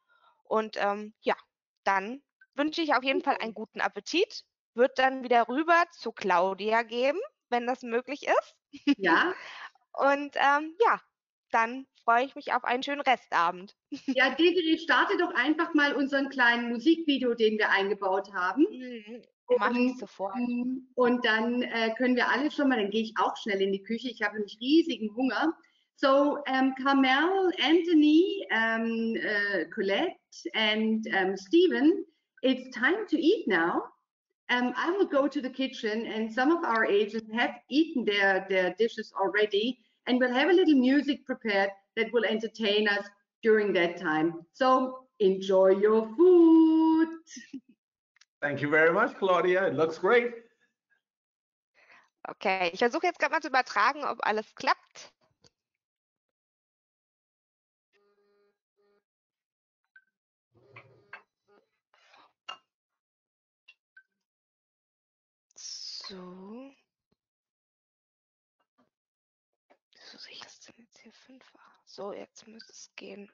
[SPEAKER 5] Und ja, dann wünsche ich auf jeden Fall einen guten Appetit. Wird dann wieder rüber zu Claudia geben, wenn das möglich ist.
[SPEAKER 1] Ja.
[SPEAKER 5] Und ja, dann freue ich mich auf einen schönen Restabend.
[SPEAKER 1] Ja, Desiree, starte doch einfach mal unseren kleinen Musikvideo, den wir eingebaut haben.
[SPEAKER 5] Mach ich sofort.
[SPEAKER 1] Und dann können wir alle schon mal, dann gehe ich auch schnell in die Küche, ich habe nämlich riesigen Hunger. So, Carmel, Anthony, Colette and Stephen, it's time to eat now. I will go to the kitchen and some of our agents have eaten their dishes already and we'll have a little music prepared that will entertain us during that time. So enjoy your food.
[SPEAKER 2] Thank you very much, Claudia. It looks great.
[SPEAKER 5] Okay, ich versuche jetzt gerade mal zu übertragen, ob alles klappt. So. Wieso sehe ich das denn jetzt hier fünffach? So, jetzt müsste es gehen.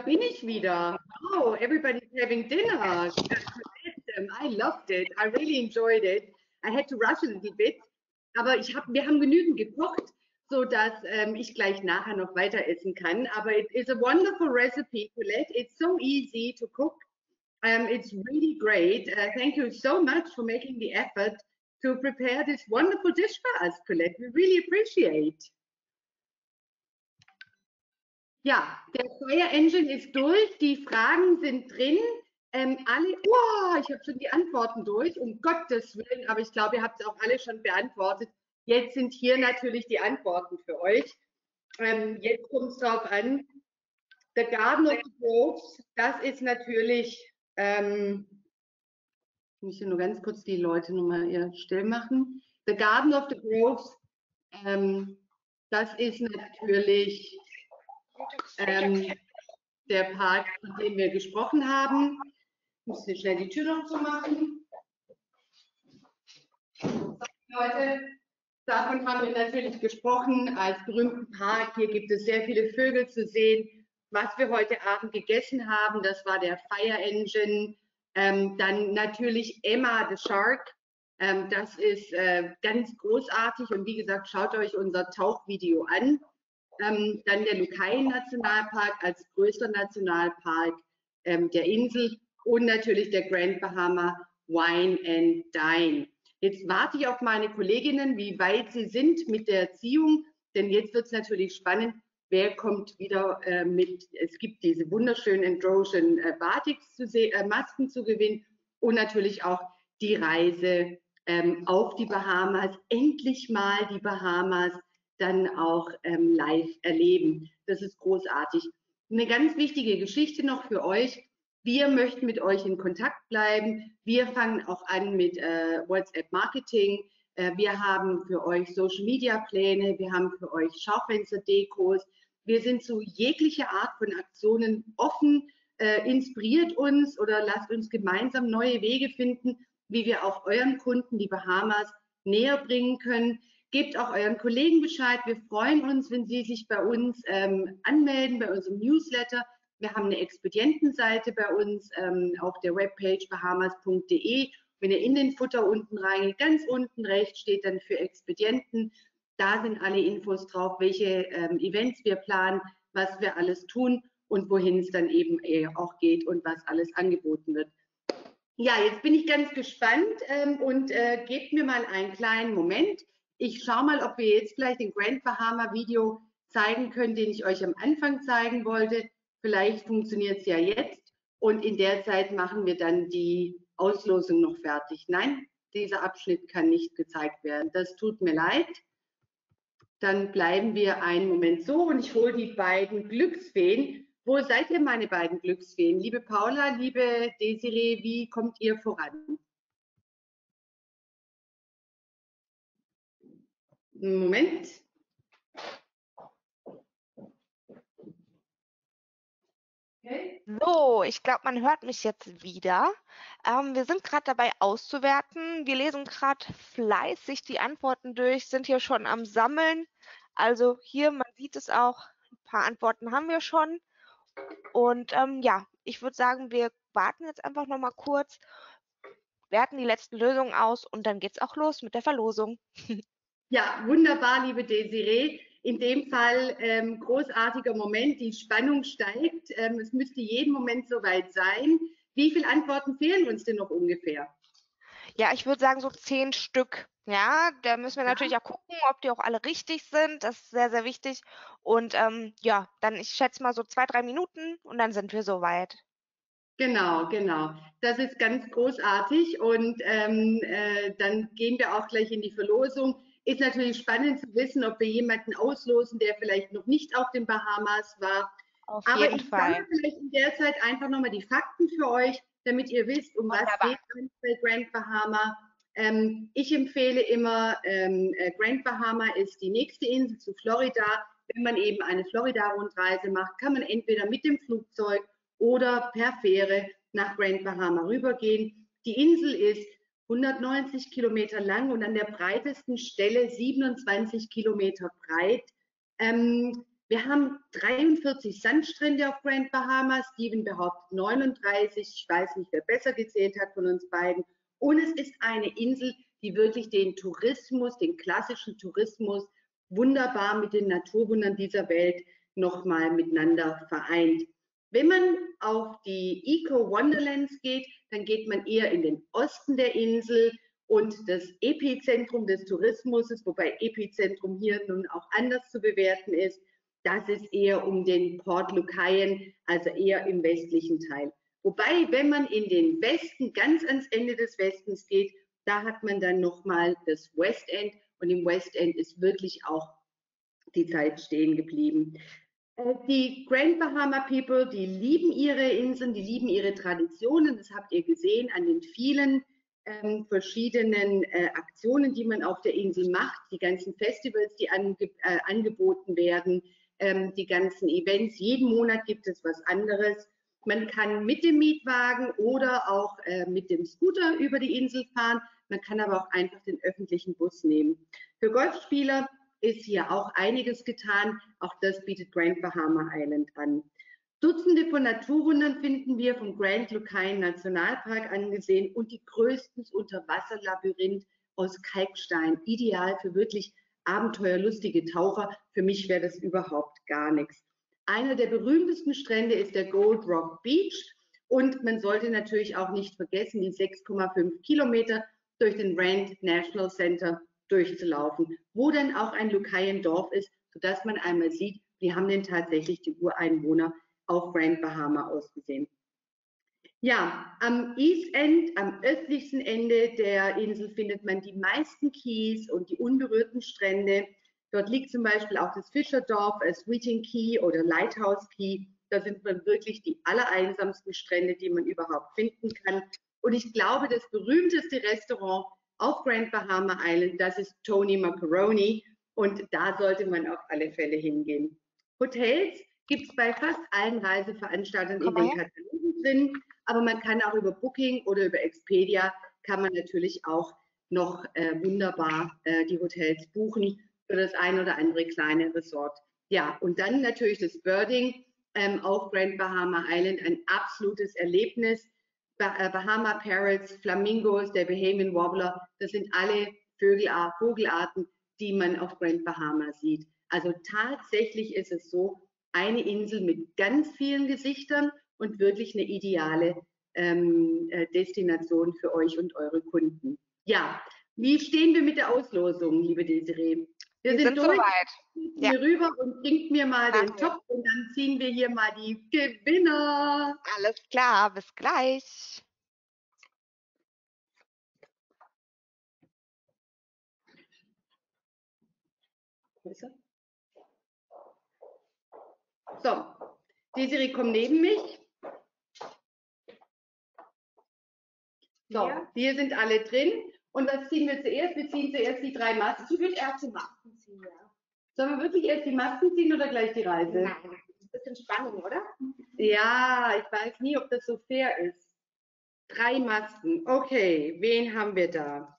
[SPEAKER 1] bin ich wieder. Wow, everybody's having dinner. I loved it. I really enjoyed it. I had to rush a little bit. Aber wir haben genügend gekocht, sodass ich gleich nachher noch weiter essen kann. Aber it is a wonderful recipe, Colette. It's so easy to cook. It's really great. Thank you so much for making the effort to prepare this wonderful dish for us, Colette. We really appreciate. Ja, der Fire Engine ist durch, die Fragen sind drin. Ich habe schon die Antworten durch, um Gottes Willen, aber ich glaube, ihr habt es auch alle schon beantwortet. Jetzt sind hier natürlich die Antworten für euch. Jetzt kommt es darauf an. The Garden of the Groves, das ist natürlich, ich muss hier nur ganz kurz die Leute nochmal eher still machen. The Garden of the Groves, das ist natürlich der Park, von dem wir gesprochen haben. Ich muss hier schnell die Tür noch zu machen. Leute, davon haben wir natürlich gesprochen, als berühmten Park. Hier gibt es sehr viele Vögel zu sehen. Was wir heute Abend gegessen haben, das war der Fire Engine. Dann natürlich Emma the Shark. Das ist ganz großartig und wie gesagt, schaut euch unser Tauchvideo an. Dann der Lukai-Nationalpark als größter Nationalpark der Insel und natürlich der Grand Bahama Wine and Dine. Jetzt warte ich auf meine Kolleginnen, wie weit sie sind mit der Erziehung, denn jetzt wird es natürlich spannend, wer kommt wieder mit. Es gibt diese wunderschönen Androgen Masken zu gewinnen und natürlich auch die Reise auf die Bahamas, endlich mal die Bahamas dann auch live erleben. Das ist großartig. Eine ganz wichtige Geschichte noch für euch. Wir möchten mit euch in Kontakt bleiben. Wir fangen auch an mit WhatsApp Marketing. Wir haben für euch Social Media Pläne. Wir haben für euch Schaufenster-Dekos. Wir sind zu jeglicher Art von Aktionen offen. Inspiriert uns oder lasst uns gemeinsam neue Wege finden, wie wir auch euren Kunden die Bahamas näher bringen können. Gebt auch euren Kollegen Bescheid. Wir freuen uns, wenn sie sich bei uns anmelden, bei unserem Newsletter. Wir haben eine Expedientenseite bei uns auf der Webpage bahamas.de. Wenn ihr in den Footer unten reingeht, ganz unten rechts steht dann für Expedienten. Da sind alle Infos drauf, welche Events wir planen, was wir alles tun und wohin es dann eben auch geht und was alles angeboten wird. Ja, jetzt bin ich ganz gespannt und gebt mir mal einen kleinen Moment. Ich schaue mal, ob wir jetzt vielleicht den Grand Bahama Video zeigen können, den ich euch am Anfang zeigen wollte. Vielleicht funktioniert es ja jetzt und in der Zeit machen wir dann die Auslosung noch fertig. Nein, dieser Abschnitt kann nicht gezeigt werden. Das tut mir leid. Dann bleiben wir einen Moment so und ich hole die beiden Glücksfeen. Wo seid ihr, meine beiden Glücksfeen? Liebe Paula, liebe Desiree, wie kommt ihr voran? Moment.
[SPEAKER 5] Okay. So, ich glaube, man hört mich jetzt wieder. Wir sind gerade dabei auszuwerten. Wir lesen gerade fleißig die Antworten durch, sind hier schon am Sammeln. Also hier, man sieht es auch, ein paar Antworten haben wir schon. Und ja, ich würde sagen, wir warten jetzt einfach noch mal kurz, werten die letzten Lösungen aus und dann geht es auch los mit der Verlosung.
[SPEAKER 1] Ja, wunderbar, liebe Desiree. In dem Fall großartiger Moment, die Spannung steigt. Es müsste jeden Moment soweit sein. Wie viele Antworten fehlen uns denn noch ungefähr?
[SPEAKER 5] Ja, ich würde sagen so 10 Stück. Ja, da müssen wir natürlich auch gucken, ob die auch alle richtig sind. Das ist sehr, sehr wichtig. Und ja, dann, ich schätze mal so 2-3 Minuten und dann sind wir soweit.
[SPEAKER 1] Genau, genau. Das ist ganz großartig und dann gehen wir auch gleich in die Verlosung. Ist natürlich spannend zu wissen, ob wir jemanden auslosen, der vielleicht noch nicht auf den Bahamas war.
[SPEAKER 5] Auf
[SPEAKER 1] Aber
[SPEAKER 5] jeden
[SPEAKER 1] ich
[SPEAKER 5] Fall.
[SPEAKER 1] sammle vielleicht in der Zeit einfach nochmal die Fakten für euch, damit ihr wisst, um was geht es bei Grand Bahama. Ich empfehle immer, Grand Bahama ist die nächste Insel zu Florida. Wenn man eben eine Florida-Rundreise macht, kann man entweder mit dem Flugzeug oder per Fähre nach Grand Bahama rübergehen. Die Insel ist 190 Kilometer lang und an der breitesten Stelle 27 Kilometer breit. Wir haben 43 Sandstrände auf Grand Bahama. Steven behauptet 39. Ich weiß nicht, wer besser gezählt hat von uns beiden. Und es ist eine Insel, die wirklich den Tourismus, den klassischen Tourismus, wunderbar mit den Naturwundern dieser Welt nochmal miteinander vereint. Wenn man auf die Eco-Wonderlands geht, dann geht man eher in den Osten der Insel und das Epizentrum des Tourismus, wobei Epizentrum hier nun auch anders zu bewerten ist, das ist eher um den Port Lucayen, also eher im westlichen Teil. Wobei, wenn man in den Westen, ganz ans Ende des Westens geht, da hat man dann nochmal das West End und im West End ist wirklich auch die Zeit stehen geblieben. Die Grand Bahama People, die lieben ihre Inseln, die lieben ihre Traditionen, das habt ihr gesehen an den vielen verschiedenen Aktionen, die man auf der Insel macht, die ganzen Festivals, die angeboten werden, die ganzen Events. Jeden Monat gibt es was anderes. Man kann mit dem Mietwagen oder auch mit dem Scooter über die Insel fahren. Man kann aber auch einfach den öffentlichen Bus nehmen. Für Golfspieler ist hier auch einiges getan. Auch das bietet Grand Bahama Island an. Dutzende von Naturwundern finden wir vom Grand Lucayen Nationalpark angesehen und die größtes Unterwasserlabyrinth aus Kalkstein. Ideal für wirklich abenteuerlustige Taucher. Für mich wäre das überhaupt gar nichts. Einer der berühmtesten Strände ist der Gold Rock Beach und man sollte natürlich auch nicht vergessen, die 6,5 Kilometer durch den Rand National Center durchzulaufen, wo dann auch ein Lucayen-Dorf ist, sodass man einmal sieht, wie haben denn tatsächlich die Ureinwohner auf Grand Bahama ausgesehen. Ja, am East End, am östlichsten Ende der Insel findet man die meisten Keys und die unberührten Strände. Dort liegt zum Beispiel auch das Fischerdorf, Sweeting Key oder Lighthouse Key. Da sind man wirklich die allereinsamsten Strände, die man überhaupt finden kann. Und ich glaube, das berühmteste Restaurant auf Grand Bahama Island, das ist Tony Macaroni. Und da sollte man auf alle Fälle hingehen. Hotels gibt es bei fast allen Reiseveranstaltern in den Katalogen drin. Aber man kann auch über Booking oder über Expedia, kann man natürlich auch noch wunderbar die Hotels buchen für das ein oder andere kleine Resort. Ja, und dann natürlich das Birding auf Grand Bahama Island, ein absolutes Erlebnis. Bahama Parrots, Flamingos, der Bahamian Wobbler, das sind alle Vogelarten, die man auf Grand Bahama sieht. Also tatsächlich ist es so, eine Insel mit ganz vielen Gesichtern und wirklich eine ideale Destination für euch und eure Kunden. Ja, wie stehen wir mit der Auslosung, liebe Desiree? Wir sind durch.
[SPEAKER 5] Soweit.
[SPEAKER 1] Ja. Hier rüber und bringt mir mal den Topf und dann ziehen wir hier mal die Gewinner.
[SPEAKER 5] Alles klar, bis gleich.
[SPEAKER 1] So, Desiree, komm neben mich. So, ja. Wir sind alle drin. Und was ziehen wir zuerst? Wir ziehen zuerst die 3 Masken. Ich würde erst die Masken ziehen, ja. Sollen wir wirklich erst die Masken ziehen oder gleich die Reise?
[SPEAKER 5] Nein, das ist ein bisschen Spannung, oder?
[SPEAKER 1] Ja, ich weiß nie, ob das so fair ist. 3 Masken. Okay, wen haben wir da?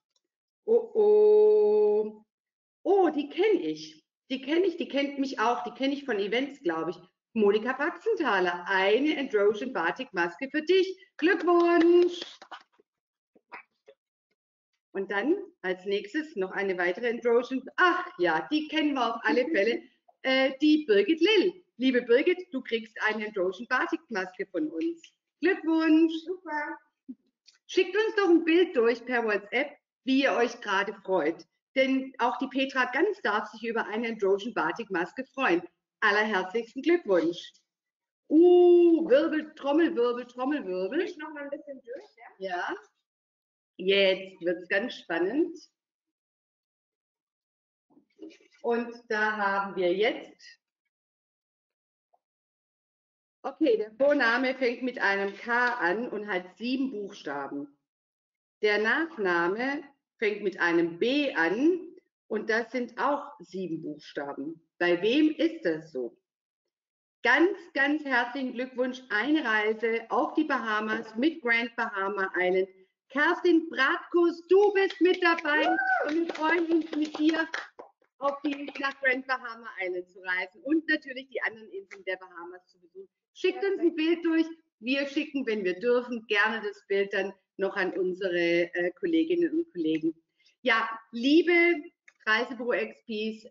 [SPEAKER 1] Oh, oh. Oh, die kenne ich. Die kennt mich auch. Die kenne ich von Events, glaube ich. Monika Baxenthaler, eine Androgen Batik Maske für dich. Glückwunsch! Und dann als nächstes noch eine weitere Androgen. Ach ja, die kennen wir auf alle Fälle. Die Birgit Lill. Liebe Birgit, du kriegst eine Androgen Batik Maske von uns. Glückwunsch! Super! Schickt uns doch ein Bild durch per WhatsApp, wie ihr euch gerade freut. Denn auch die Petra Ganz darf sich über eine Androgen Batik Maske freuen. Allerherzlichsten Glückwunsch. Wirbel, Trommelwirbel, Trommelwirbel.
[SPEAKER 5] Ich noch mal ein bisschen durch, ja?
[SPEAKER 1] Ja. Jetzt wird es ganz spannend. Und da haben wir jetzt, okay, der Vorname fängt mit einem K an und hat 7 Buchstaben. Der Nachname fängt mit einem B an und das sind auch 7 Buchstaben. Bei wem ist das so? Ganz, ganz herzlichen Glückwunsch, eine Reise auf die Bahamas mit Grand Bahama Island. Kerstin Bratkus, du bist mit dabei und wir freuen uns mit dir nach Grand Bahama Island zu reisen und natürlich die anderen Inseln der Bahamas zu besuchen. Schickt uns ein Bild durch. Wir schicken, wenn wir dürfen, gerne das Bild dann noch an unsere Kolleginnen und Kollegen. Ja, liebe Reisebüro-XPs,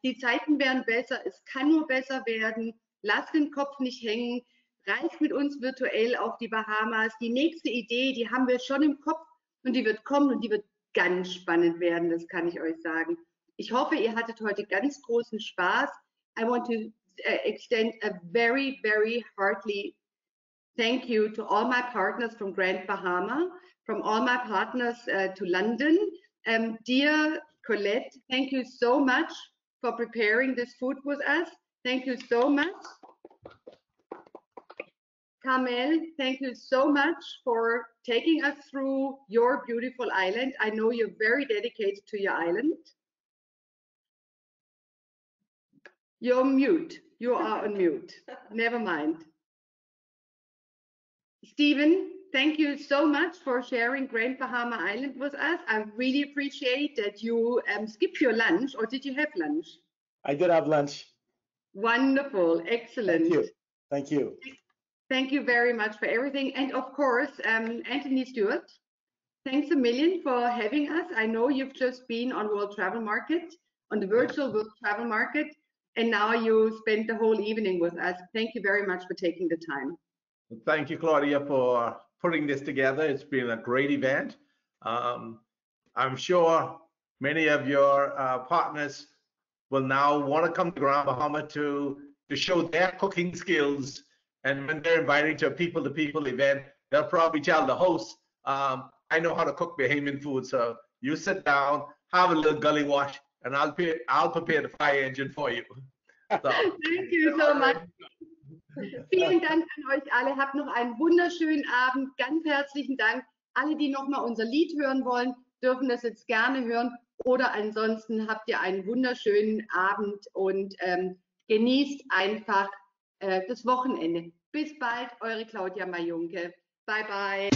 [SPEAKER 1] die Zeiten werden besser, es kann nur besser werden. Lasst den Kopf nicht hängen, reist mit uns virtuell auf die Bahamas. Die nächste Idee, die haben wir schon im Kopf und die wird kommen und die wird ganz spannend werden, das kann ich euch sagen. Ich hoffe, ihr hattet heute ganz großen Spaß. I want to extend a very, very heartily thank you to all my partners from Grand Bahama, from all my partners to London. Dear Colette, thank you so much for preparing this food with us. Thank you so much. Carmel, thank you so much for taking us through your beautiful island. I know you're very dedicated to your island. You're mute. You are on mute. Never mind. Stephen, thank you so much for sharing Grand Bahama Island with us. I really appreciate that you skipped your lunch, or did you have lunch?
[SPEAKER 4] I did have lunch.
[SPEAKER 1] Wonderful, excellent.
[SPEAKER 4] Thank you. Thank you.
[SPEAKER 1] Thank you very much for everything. And of course, Anthony Stewart, thanks a million for having us. I know you've just been on World Travel Market, on the virtual World Travel Market, and now you spent the whole evening with us. Thank you very much for taking the time.
[SPEAKER 2] Thank you, Claudia, for putting this together. It's been a great event. I'm sure many of your partners will now want to come to Grand Bahama to show their cooking skills. And when they're invited to a people-to-people event, they'll probably tell the host, I know how to cook Bahamian food. So you sit down, have a little gully wash, and I'll prepare the fire engine for you. So,
[SPEAKER 1] thank you so much. Vielen Dank an euch alle. Habt noch einen wunderschönen Abend. Ganz herzlichen Dank. Alle, die noch mal unser Lied hören wollen, dürfen das jetzt gerne hören. Oder ansonsten habt ihr einen wunderschönen Abend und genießt einfach das Wochenende. Bis bald, eure Claudia Majunke. Bye, bye.